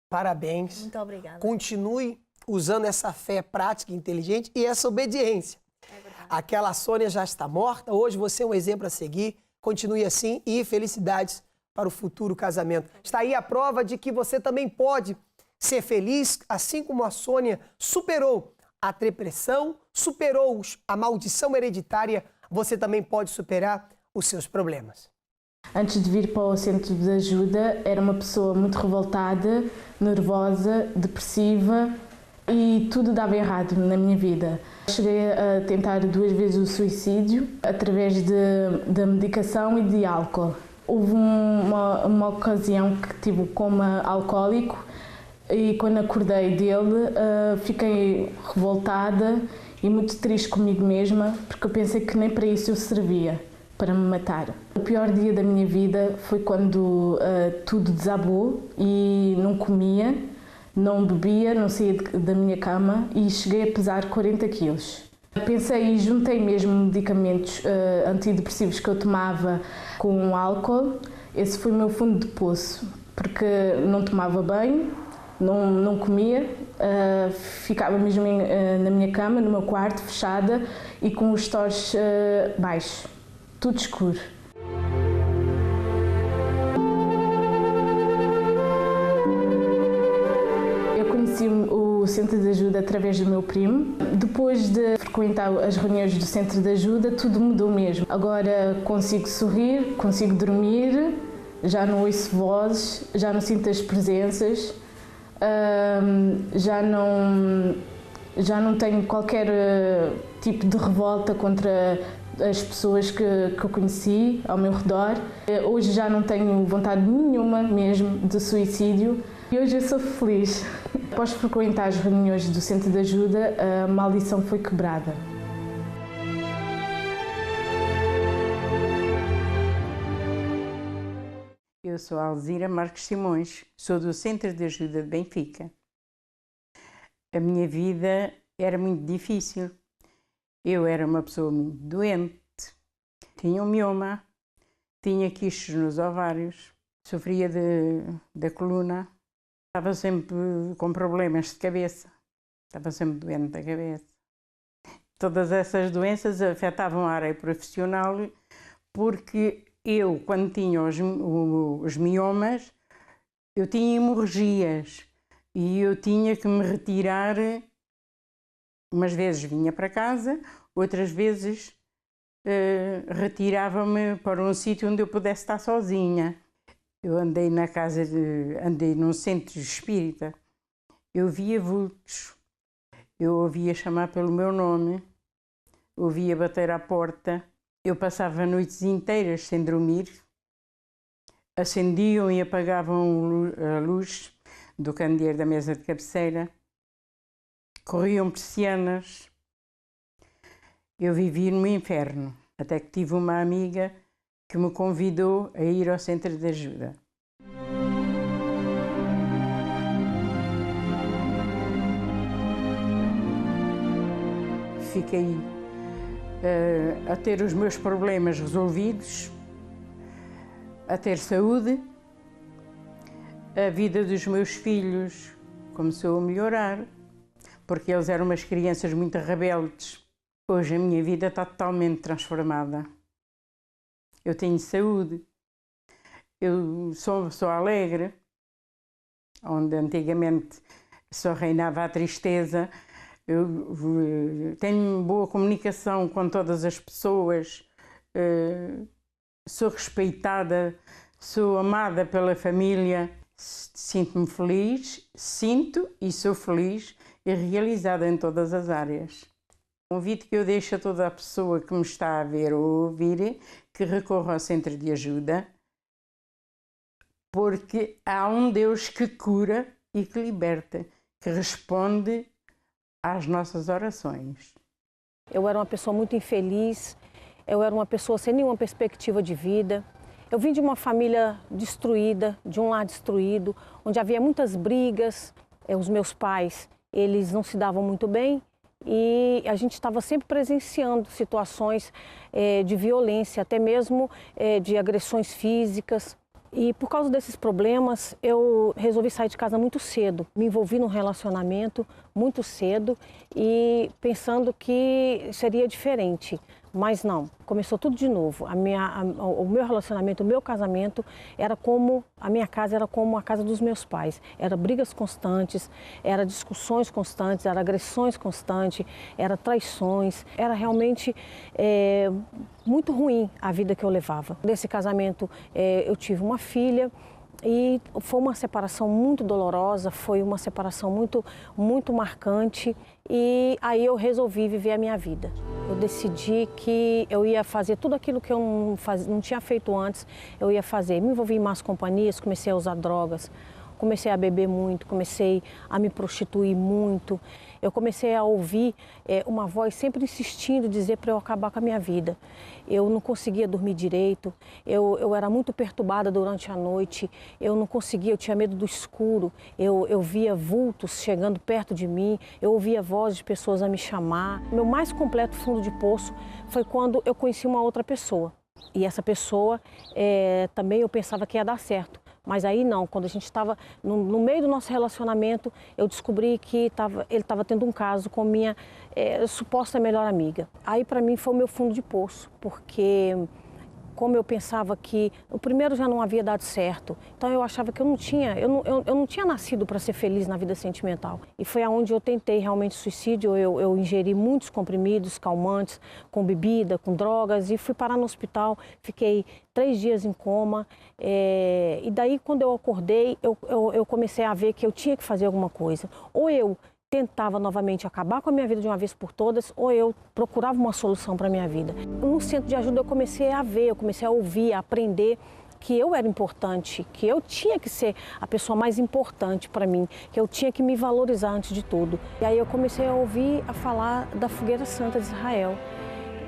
Speaker 7: parabéns.
Speaker 8: Muito obrigada.
Speaker 7: Continue usando essa fé prática e inteligente e essa obediência. Aquela Sônia já está morta, hoje você é um exemplo a seguir. Continue assim e felicidades para o futuro casamento. Está aí a prova de que você também pode ser feliz, assim como a Sônia superou a depressão, superou a maldição hereditária, você também pode superar os seus problemas.
Speaker 15: Antes de vir para o centro de ajuda, era uma pessoa muito revoltada, nervosa, depressiva e tudo dava errado na minha vida. Cheguei a tentar 2 vezes o suicídio através da medicação e de álcool. Houve uma ocasião que tive um coma alcoólico e quando acordei dele fiquei revoltada e muito triste comigo mesma porque eu pensei que nem para isso eu servia, para me matar. O pior dia da minha vida foi quando tudo desabou e não comia, não bebia, não saía da minha cama e cheguei a pesar 40 quilos. Pensei e juntei mesmo medicamentos antidepressivos que eu tomava com álcool. Esse foi o meu fundo de poço, porque não tomava banho, não comia, ficava mesmo na minha cama, no meu quarto, fechada e com os torres baixos, tudo escuro. Conheci o centro de ajuda através do meu primo. Depois de frequentar as reuniões do centro de ajuda, tudo mudou mesmo. Agora consigo sorrir, consigo dormir, já não ouço vozes, já não sinto as presenças, já não tenho qualquer tipo de revolta contra as pessoas que eu conheci ao meu redor. Hoje já não tenho vontade nenhuma mesmo de suicídio e hoje eu sou feliz. Após frequentar as reuniões do centro de ajuda, a maldição foi quebrada.
Speaker 16: Eu sou Alzira Marques Simões, sou do Centro de Ajuda de Benfica. A minha vida era muito difícil. Eu era uma pessoa muito doente, tinha um mioma, tinha quistos nos ovários, sofria da coluna. Estava sempre com problemas de cabeça, estava sempre doente da cabeça. Todas essas doenças afetavam a área profissional porque eu, quando tinha os miomas, eu tinha hemorragias e eu tinha que me retirar. Umas vezes vinha para casa, outras vezes retirava-me para um sítio onde eu pudesse estar sozinha. Eu andei andei num centro espírita, eu via vultos, eu ouvia chamar pelo meu nome, ouvia bater à porta. Eu passava noites inteiras sem dormir. Acendiam e apagavam a luz do candeeiro da mesa de cabeceira. Corriam persianas. Eu vivia no inferno, até que tive uma amiga que me convidou a ir ao centro de ajuda. Fiquei a ter os meus problemas resolvidos, a ter saúde, a vida dos meus filhos começou a melhorar, porque eles eram umas crianças muito rebeldes. Hoje a minha vida está totalmente transformada. Eu tenho saúde, eu sou uma pessoa alegre, onde antigamente só reinava a tristeza. Eu tenho boa comunicação com todas as pessoas, sou respeitada, sou amada pela família, sinto-me feliz, sinto e sou feliz e realizada em todas as áreas. O convite que eu deixo a toda a pessoa que me está a ver ou ouvir, que recorra ao centro de ajuda, porque há um Deus que cura e que liberta, que responde às nossas orações.
Speaker 17: Eu era uma pessoa muito infeliz, eu era uma pessoa sem nenhuma perspectiva de vida. Eu vim de uma família destruída, de um lar destruído, onde havia muitas brigas. Os meus pais, eles não se davam muito bem e a gente estava sempre presenciando situações de violência, até mesmo de agressões físicas. E por causa desses problemas, eu resolvi sair de casa muito cedo. Me envolvi num relacionamento muito cedo e pensando que seria diferente. Mas não, começou tudo de novo. O meu relacionamento, o meu casamento, a minha casa era como a casa dos meus pais. Era brigas constantes, era discussões constantes, era agressões constantes, era traições. Era realmente muito ruim a vida que eu levava. Desse casamento eu tive uma filha. E foi uma separação muito dolorosa, foi uma separação muito marcante e aí eu resolvi viver a minha vida. Eu decidi que eu ia fazer tudo aquilo que eu não tinha feito antes, eu ia fazer. Me envolvi em más companhias, comecei a usar drogas, comecei a beber muito, comecei a me prostituir muito. Eu comecei a ouvir uma voz sempre insistindo, dizer para eu acabar com a minha vida. Eu não conseguia dormir direito, eu era muito perturbada durante a noite, eu não conseguia, eu tinha medo do escuro, eu via vultos chegando perto de mim, eu ouvia vozes de pessoas a me chamar. Meu mais completo fundo de poço foi quando eu conheci uma outra pessoa. E essa pessoa também eu pensava que ia dar certo. Mas aí não, quando a gente estava no meio do nosso relacionamento, eu descobri que ele estava tendo um caso com minha suposta melhor amiga. Aí para mim foi o meu fundo de poço, porque como eu pensava que o primeiro já não havia dado certo, então eu achava que eu não tinha nascido para ser feliz na vida sentimental. E foi aonde eu tentei realmente suicídio, eu ingeri muitos comprimidos, calmantes, com bebida, com drogas e fui parar no hospital, fiquei 3 dias em coma e daí quando eu acordei, eu comecei a ver que eu tinha que fazer alguma coisa. Ou eu tentava novamente acabar com a minha vida de uma vez por todas, ou eu procurava uma solução para a minha vida. No centro de ajuda eu comecei a ver, eu comecei a ouvir, a aprender que eu era importante, que eu tinha que ser a pessoa mais importante para mim, que eu tinha que me valorizar antes de tudo. E aí eu comecei a ouvir a falar da Fogueira Santa de Israel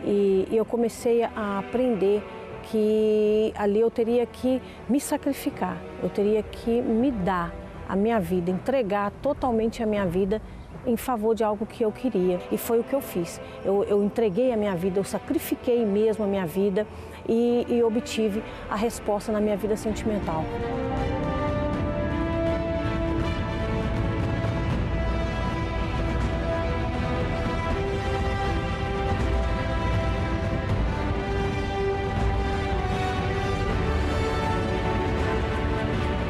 Speaker 17: e eu comecei a aprender que ali eu teria que me sacrificar, eu teria que me dar a minha vida, entregar totalmente a minha vida em favor de algo que eu queria. E foi o que eu fiz. Eu entreguei a minha vida, eu sacrifiquei mesmo a minha vida e obtive a resposta na minha vida sentimental.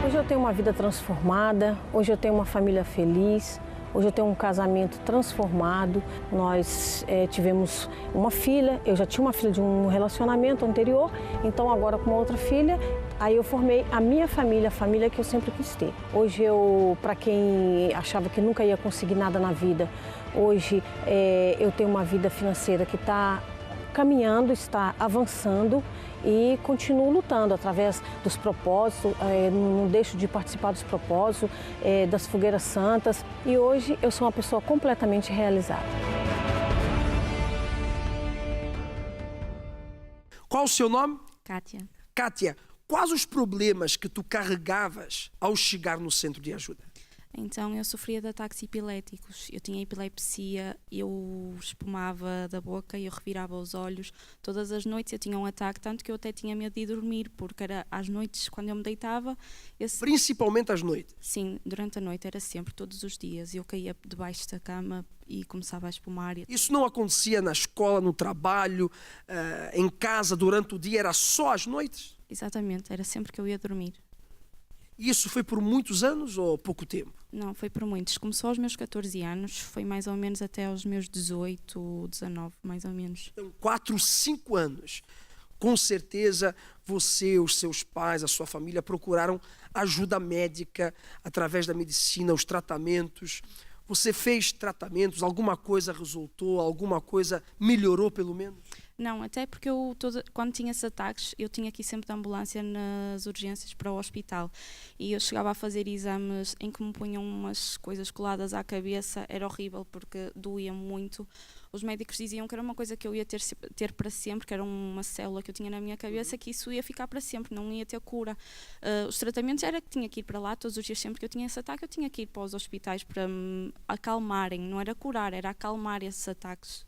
Speaker 17: Hoje eu tenho uma vida transformada, hoje eu tenho uma família feliz, Hoje eu tenho um casamento transformado, nós tivemos uma filha, eu já tinha uma filha de um relacionamento anterior, então agora com uma outra filha, aí eu formei a minha família, a família que eu sempre quis ter. Hoje para quem achava que nunca ia conseguir nada na vida, hoje eu tenho uma vida financeira que está caminhando, está avançando e continuo lutando através dos propósitos, não deixo de participar dos propósitos, das fogueiras santas e hoje eu sou uma pessoa completamente realizada.
Speaker 7: Qual o seu nome?
Speaker 18: Kátia.
Speaker 7: Kátia, quais os problemas que tu carregavas ao chegar no centro de ajuda?
Speaker 18: Então, eu sofria de ataques epiléticos. Eu tinha epilepsia, eu espumava da boca, eu revirava os olhos. Todas as noites eu tinha um ataque, tanto que eu até tinha medo de dormir, porque era às noites, quando eu me deitava...
Speaker 7: Principalmente às noites?
Speaker 18: Sim, durante a noite era sempre, todos os dias. Eu caía debaixo da cama e começava a espumar.
Speaker 7: Isso não acontecia na escola, no trabalho, em casa, durante o dia? Era só às noites?
Speaker 18: Exatamente, era sempre que eu ia dormir.
Speaker 7: E isso foi por muitos anos ou pouco tempo?
Speaker 18: Não, foi por muitos. Começou aos meus 14 anos, foi mais ou menos até aos meus 18, 19, mais ou menos.
Speaker 7: Então, 4, 5 anos. Com certeza, você, os seus pais, a sua família procuraram ajuda médica através da medicina, os tratamentos. Você fez tratamentos, alguma coisa resultou, alguma coisa melhorou pelo menos?
Speaker 18: Não, até porque quando tinha esses ataques, eu tinha aqui sempre de ambulância nas urgências para o hospital. E eu chegava a fazer exames em que me punham umas coisas coladas à cabeça, era horrível porque doía muito. Os médicos diziam que era uma coisa que eu ia ter para sempre, que era uma célula que eu tinha na minha cabeça, que isso ia ficar para sempre, não ia ter cura. Os tratamentos era que tinha que ir para lá todos os dias, sempre que eu tinha esse ataque, eu tinha que ir para os hospitais para me acalmarem, não era curar, era acalmar esses ataques.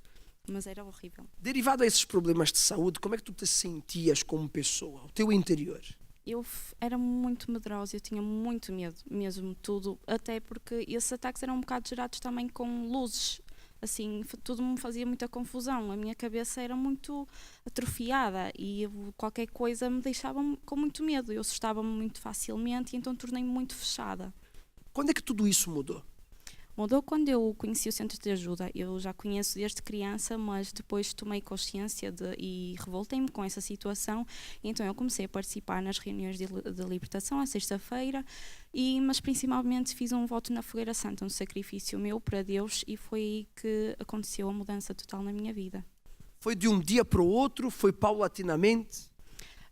Speaker 18: Mas era horrível.
Speaker 7: Derivado a esses problemas de saúde, como é que tu te sentias como pessoa, o teu interior?
Speaker 18: Eu era muito medrosa, eu tinha muito medo, mesmo tudo, até porque esses ataques eram um bocado gerados também com luzes, assim, tudo me fazia muita confusão, a minha cabeça era muito atrofiada e qualquer coisa me deixava com muito medo, eu assustava-me muito facilmente e então tornei-me muito fechada.
Speaker 7: Quando é que tudo isso mudou?
Speaker 18: Mudou quando eu conheci o Centro de Ajuda. Eu já conheço desde criança, mas depois tomei consciência e revoltei-me com essa situação. Então eu comecei a participar nas reuniões de libertação à sexta-feira, mas principalmente fiz um voto na Fogueira Santa, um sacrifício meu para Deus, e foi aí que aconteceu a mudança total na minha vida.
Speaker 7: Foi de um dia para o outro? Foi paulatinamente?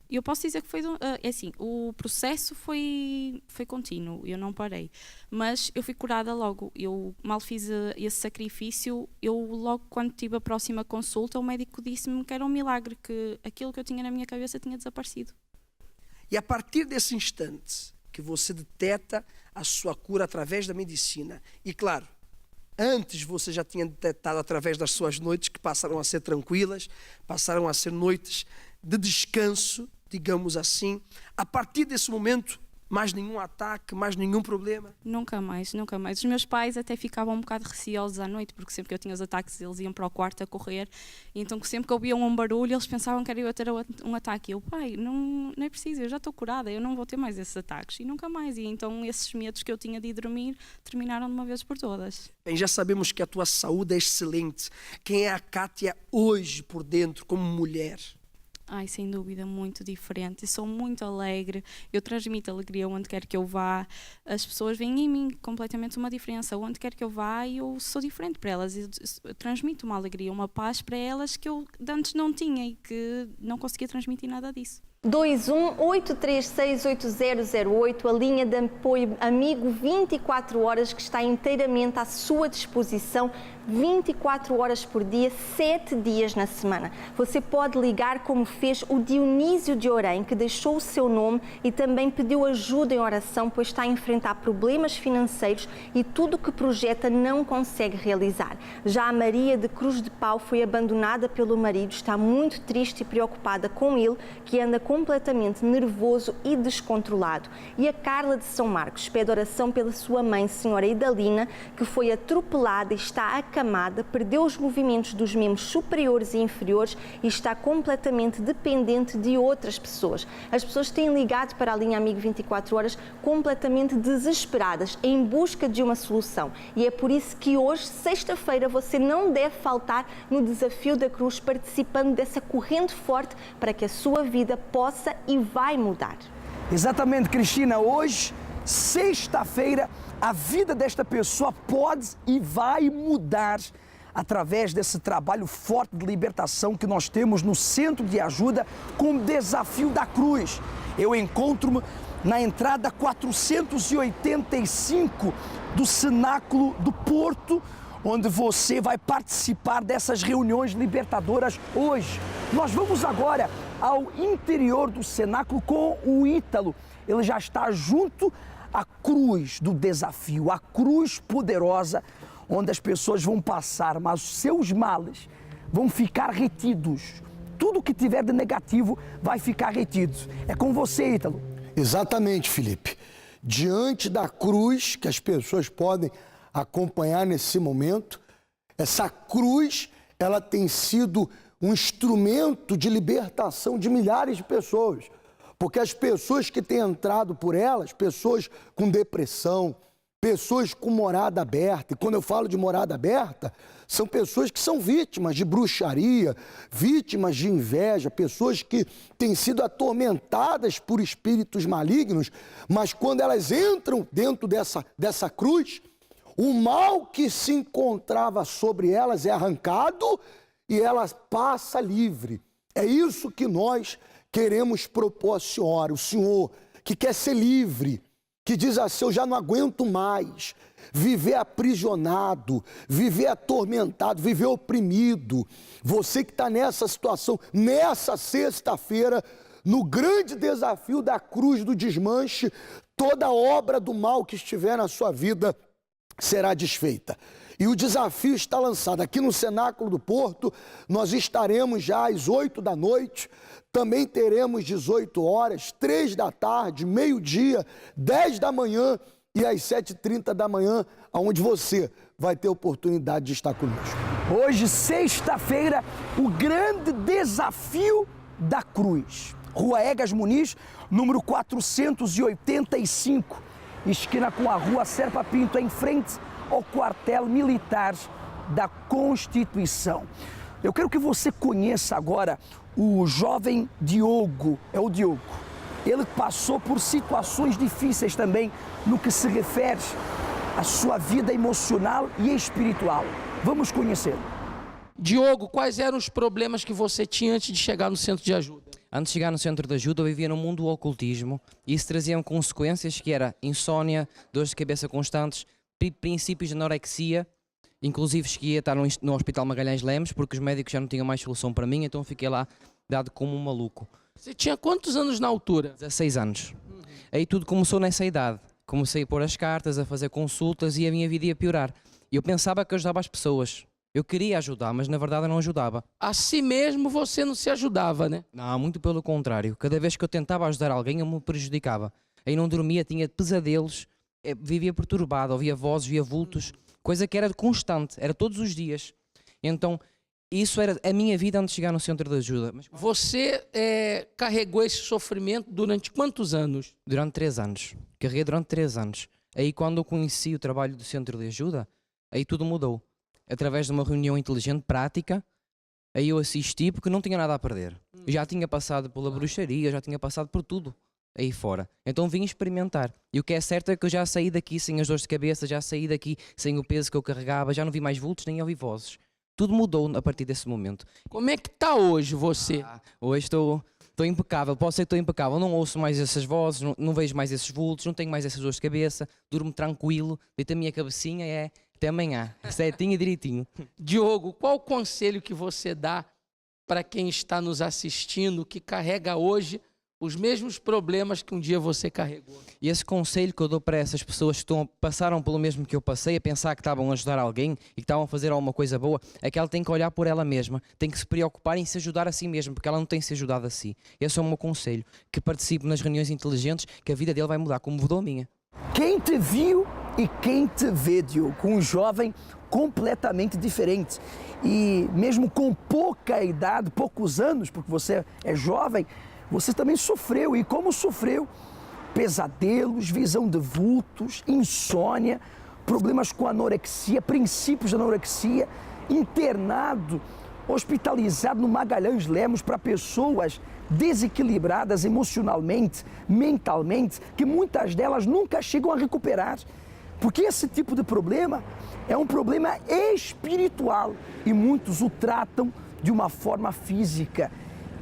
Speaker 18: Eu posso dizer que foi assim, o processo foi contínuo, eu não parei, mas eu fui curada logo. Eu mal fiz esse sacrifício, eu logo quando tive a próxima consulta, o médico disse-me que era um milagre, que aquilo que eu tinha na minha cabeça tinha desaparecido.
Speaker 7: E a partir desse instante que você deteta a sua cura através da medicina, e claro, antes você já tinha detectado através das suas noites, que passaram a ser tranquilas, passaram a ser noites de descanso, digamos assim. A partir desse momento, mais nenhum ataque, mais nenhum problema?
Speaker 18: Nunca mais, nunca mais. Os meus pais até ficavam um bocado receosos à noite, porque sempre que eu tinha os ataques, eles iam para o quarto a correr, e então sempre que ouviam um barulho, eles pensavam que era eu a ter um ataque. E eu, pai, não é preciso, eu já estou curada, eu não vou ter mais esses ataques. E nunca mais. E então esses medos que eu tinha de ir dormir terminaram de uma vez por todas.
Speaker 7: Bem, já sabemos que a tua saúde é excelente. Quem é a Kátia hoje por dentro, como mulher?
Speaker 18: Ai, sem dúvida, muito diferente. Eu sou muito alegre, eu transmito alegria onde quer que eu vá. As pessoas veem em mim completamente uma diferença. Onde quer que eu vá, eu sou diferente para elas. Eu transmito uma alegria, uma paz para elas que eu antes não tinha e que não conseguia transmitir nada disso.
Speaker 6: 21-836-8008, a linha de apoio Amigo 24 horas que está inteiramente à sua disposição, 24 horas por dia, 7 dias na semana. Você pode ligar como fez o Dionísio de Orém, que deixou o seu nome e também pediu ajuda em oração, pois está a enfrentar problemas financeiros e tudo o que projeta não consegue realizar. Já a Maria de Cruz de Pau foi abandonada pelo marido, está muito triste e preocupada com ele, que anda com completamente nervoso e descontrolado. E a Carla de São Marcos pede oração pela sua mãe, senhora Idalina, que foi atropelada e está acamada, perdeu os movimentos dos membros superiores e inferiores e está completamente dependente de outras pessoas. As pessoas têm ligado para a linha Amigo 24 horas completamente desesperadas, em busca de uma solução. E é por isso que hoje, sexta-feira, você não deve faltar no Desafio da Cruz, participando dessa corrente forte para que a sua vida possa e vai mudar.
Speaker 4: Exatamente, Cristina. Hoje, sexta-feira, a vida desta pessoa pode e vai mudar através desse trabalho forte de libertação que nós temos no Centro de Ajuda com o Desafio da Cruz. Eu encontro-me na entrada 485 do Cenáculo do Porto, onde você vai participar dessas reuniões libertadoras hoje. Nós vamos agora ao interior do cenáculo com o Ítalo. Ele já está junto à cruz do desafio, a cruz poderosa, onde as pessoas vão passar, mas os seus males vão ficar retidos. Tudo que tiver de negativo vai ficar retido. É com você, Ítalo. Exatamente, Felipe.
Speaker 19: Diante da cruz que as pessoas podem acompanhar nesse momento, essa cruz, ela tem sido um instrumento de libertação de milhares de pessoas, porque as pessoas que têm entrado por elas, pessoas com depressão, pessoas com morada aberta, e quando eu falo de morada aberta, são pessoas que são vítimas de bruxaria, vítimas de inveja, pessoas que têm sido atormentadas por espíritos malignos, mas quando elas entram dentro dessa cruz, o mal que se encontrava sobre elas é arrancado e elas passa livre. É isso que nós queremos proporcionar. O Senhor que quer ser livre, que diz assim: eu já não aguento mais viver aprisionado, viver atormentado, viver oprimido. Você que está nessa situação, nessa sexta-feira, no grande desafio da cruz do desmanche, toda obra do mal que estiver na sua vida será desfeita. E o desafio está lançado aqui no Cenáculo do Porto. Nós estaremos já às 8 da noite, também teremos 18 horas, 3 da tarde, meio-dia, 10 da manhã e às 7h30 da manhã, onde você vai ter oportunidade de estar conosco.
Speaker 4: Hoje, sexta-feira, o grande desafio da cruz. Rua Egas Muniz, número 485, esquina com a Rua Serpa Pinto, em frente ao quartel militar da Constituição. Eu quero que você conheça agora o jovem Diogo. É o Diogo. Ele passou por situações difíceis também no que se refere à sua vida emocional e espiritual. Vamos conhecê-lo.
Speaker 20: Diogo, quais eram os problemas que você tinha antes de chegar no centro de ajuda?
Speaker 21: Antes de chegar no centro de ajuda, eu vivia no mundo do ocultismo e isso trazia consequências que era insônia, dores de cabeça constantes, princípios de anorexia, inclusive cheguei a estar no Hospital Magalhães Lemos porque os médicos já não tinham mais solução para mim, então fiquei lá dado como um maluco.
Speaker 20: Você tinha quantos anos na altura?
Speaker 21: 16 anos. Aí tudo começou nessa idade. Comecei a pôr as cartas, a fazer consultas e a minha vida ia piorar. E eu pensava que ajudava as pessoas. Eu queria ajudar, mas na verdade eu não ajudava.
Speaker 20: A si mesmo você não se ajudava, né?
Speaker 21: Não, muito pelo contrário. Cada vez que eu tentava ajudar alguém, eu me prejudicava. Aí não dormia, tinha pesadelos, vivia perturbado, ouvia vozes, via vultos, coisa que era constante, era todos os dias. Então, isso era a minha vida antes de chegar no centro de ajuda. Mas
Speaker 20: você carregou esse sofrimento durante quantos anos?
Speaker 21: Durante 3 anos. Carreguei durante 3 anos. Aí quando eu conheci o trabalho do centro de ajuda, aí tudo mudou. Através de uma reunião inteligente, prática, aí eu assisti porque não tinha nada a perder. Já tinha passado pela bruxaria, já tinha passado por tudo aí fora. Então vim experimentar. E o que é certo é que eu já saí daqui sem as dores de cabeça, já saí daqui sem o peso que eu carregava, já não vi mais vultos, nem ouvi vozes. Tudo mudou a partir desse momento.
Speaker 20: Como é que está hoje você?
Speaker 21: Hoje estou impecável, posso ser que estou impecável. Não ouço mais essas vozes, não vejo mais esses vultos, não tenho mais essas dores de cabeça, durmo tranquilo, deito a minha cabecinha até amanhã, certinho e direitinho.
Speaker 20: Diogo, qual o conselho que você dá para quem está nos assistindo, que carrega hoje os mesmos problemas que um dia você carregou.
Speaker 21: E esse conselho que eu dou para essas pessoas que passaram pelo mesmo que eu passei, a pensar que estavam a ajudar alguém e que estavam a fazer alguma coisa boa, é que ela tem que olhar por ela mesma, tem que se preocupar em se ajudar a si mesma, porque ela não tem se ajudado a si. Esse é o meu conselho, que participe nas reuniões inteligentes, que a vida dele vai mudar, como mudou a minha.
Speaker 4: Quem te viu e quem te vê, Diogo, um jovem completamente diferente. E mesmo com pouca idade, poucos anos, porque você é jovem, você também sofreu. E como sofreu? Pesadelos, visão de vultos, insônia, problemas com anorexia, princípios de anorexia, internado, hospitalizado no Magalhães Lemos para pessoas desequilibradas emocionalmente, mentalmente, que muitas delas nunca chegam a recuperar. Porque esse tipo de problema é um problema espiritual e muitos o tratam de uma forma física.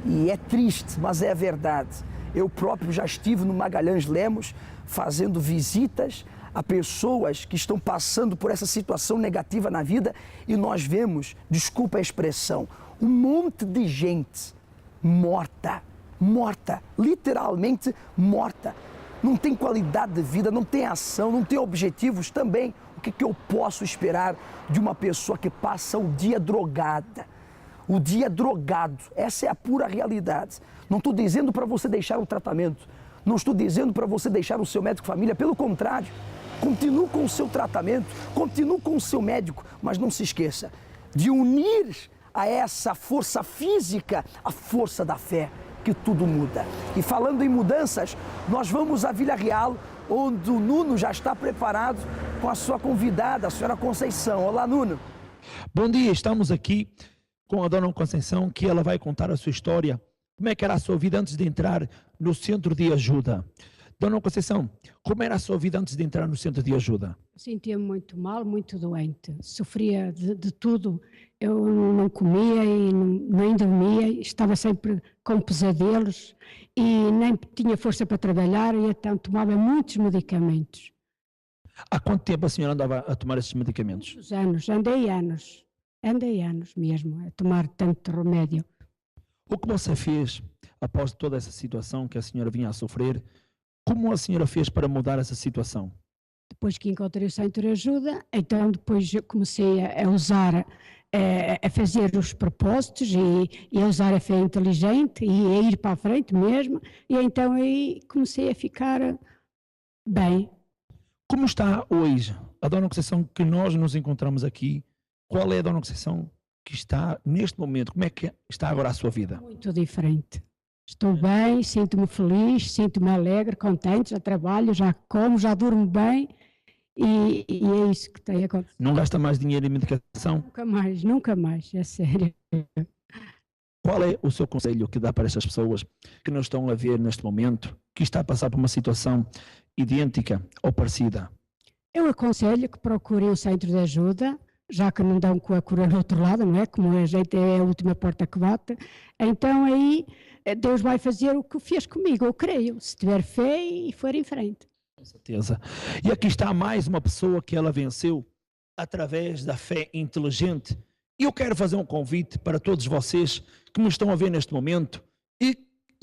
Speaker 4: E é triste, mas é a verdade. Eu próprio já estive no Magalhães Lemos fazendo visitas a pessoas que estão passando por essa situação negativa na vida e nós vemos, desculpa a expressão, um monte de gente morta, literalmente morta. Não tem qualidade de vida, não tem ação, não tem objetivos também. O que eu posso esperar de uma pessoa que passa o dia drogada? O dia drogado, essa é a pura realidade. Não estou dizendo para você deixar o tratamento, não estou dizendo para você deixar o seu médico de família, pelo contrário, continue com o seu tratamento, continue com o seu médico, mas não se esqueça de unir a essa força física a força da fé, que tudo muda. E falando em mudanças, nós vamos a Vila Real, onde o Nuno já está preparado com a sua convidada, a senhora Conceição. Olá, Nuno.
Speaker 2: Bom dia, estamos aqui com a dona Conceição, que ela vai contar a sua história. Como é que era a sua vida antes de entrar no centro de ajuda? Dona Conceição, como era a sua vida antes de entrar no centro de ajuda?
Speaker 22: Sentia-me muito mal, muito doente, sofria de tudo. Eu não comia e nem dormia, estava sempre com pesadelos e nem tinha força para trabalhar e então tomava muitos medicamentos.
Speaker 2: Há quanto tempo a senhora andava a tomar esses medicamentos?
Speaker 22: Muitos anos, andei anos mesmo a tomar tanto remédio.
Speaker 2: O que você fez após toda essa situação que a senhora vinha a sofrer? Como a senhora fez para mudar essa situação?
Speaker 22: Depois que encontrei o centro de ajuda, então depois eu comecei a usar, a fazer os propósitos e a usar a fé inteligente e a ir para a frente mesmo, e então aí comecei a ficar bem.
Speaker 2: Como está hoje a dona Conceição que nós nos encontramos aqui? Qual é a dona Conceição que está neste momento? Como é que está agora a sua vida?
Speaker 22: Muito diferente. Estou bem, sinto-me feliz, sinto-me alegre, contente, já trabalho, já como, já durmo bem e é isso que tem acontecido.
Speaker 2: Não gasta mais dinheiro em medicação?
Speaker 22: Nunca mais, é sério.
Speaker 2: Qual é o seu conselho que dá para estas pessoas que não estão a ver neste momento, que está a passar por uma situação idêntica ou parecida?
Speaker 22: Eu aconselho que procurem o centro de ajuda, já que não dão com a cura no outro lado, não é? Como a gente é a última porta que bate, então aí Deus vai fazer o que fez comigo, eu creio, se tiver fé e for em frente.
Speaker 2: Com certeza. E aqui está mais uma pessoa que ela venceu através da fé inteligente. E eu quero fazer um convite para todos vocês que me estão a ver neste momento e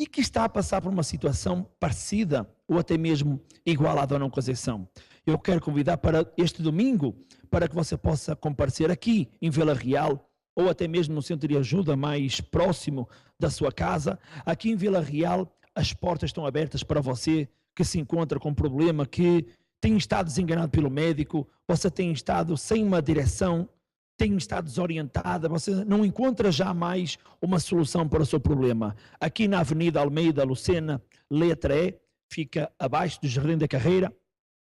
Speaker 2: que está a passar por uma situação parecida ou até mesmo igual à dona Conceição. Eu quero convidar para este domingo para que você possa comparecer aqui em Vila Real ou até mesmo no centro de ajuda mais próximo da sua casa. Aqui em Vila Real as portas estão abertas para você que se encontra com um problema, que tem estado desenganado pelo médico, você tem estado sem uma direção, tem estado desorientada, você não encontra jamais uma solução para o seu problema. Aqui na Avenida Almeida Lucena, letra E, fica abaixo do Jardim da Carreira.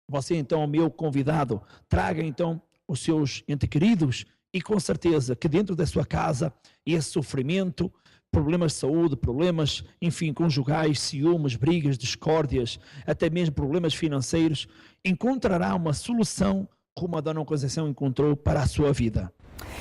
Speaker 2: Você então é o meu convidado, traga então os seus entes queridos e com certeza que dentro da sua casa esse sofrimento, problemas de saúde, problemas, enfim, conjugais, ciúmes, brigas, discórdias, até mesmo problemas financeiros, encontrará uma solução como a dona Conceição encontrou para a sua vida.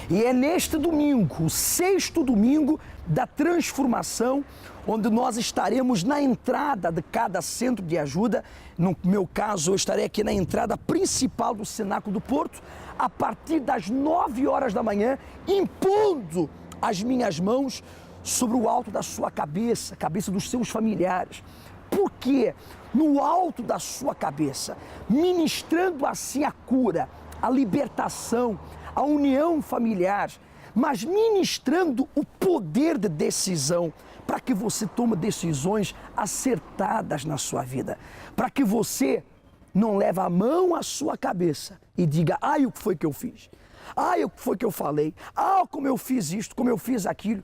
Speaker 4: E é neste domingo, o 6º domingo da transformação, onde nós estaremos na entrada de cada centro de ajuda. No meu caso, eu estarei aqui na entrada principal do Cenáculo do Porto, a partir das 9 horas da manhã, impondo as minhas mãos sobre o alto da sua cabeça, cabeça dos seus familiares. Por quê? No alto da sua cabeça, ministrando assim a cura, a libertação, a união familiar, mas ministrando o poder de decisão para que você tome decisões acertadas na sua vida, para que você não leve a mão à sua cabeça e diga, ai, o que foi que eu fiz? Ai, o que foi que eu falei? Ah, como eu fiz isto, como eu fiz aquilo.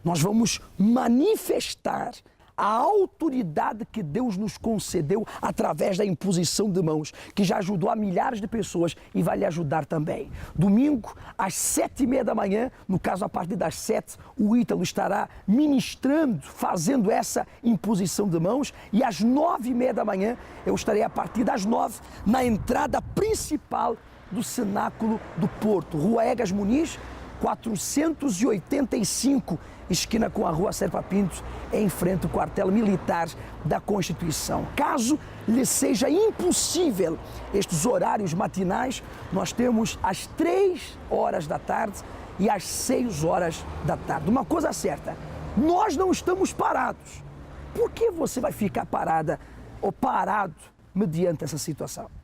Speaker 4: Nós vamos manifestar a autoridade que Deus nos concedeu através da imposição de mãos, que já ajudou a milhares de pessoas e vai lhe ajudar também. Domingo, às 7h30 da manhã, no caso a partir das 7, o Ítalo estará ministrando, fazendo essa imposição de mãos, e às 9h30 da manhã, eu estarei a partir das 9, na entrada principal do Cenáculo do Porto, Rua Egas Muniz, 485, esquina com a Rua Serpa Pinto, em frente ao quartel militar da Constituição. Caso lhe seja impossível estes horários matinais, nós temos às 3h da tarde e às 6h da tarde. Uma coisa certa, nós não estamos parados. Por que você vai ficar parada ou parado mediante essa situação?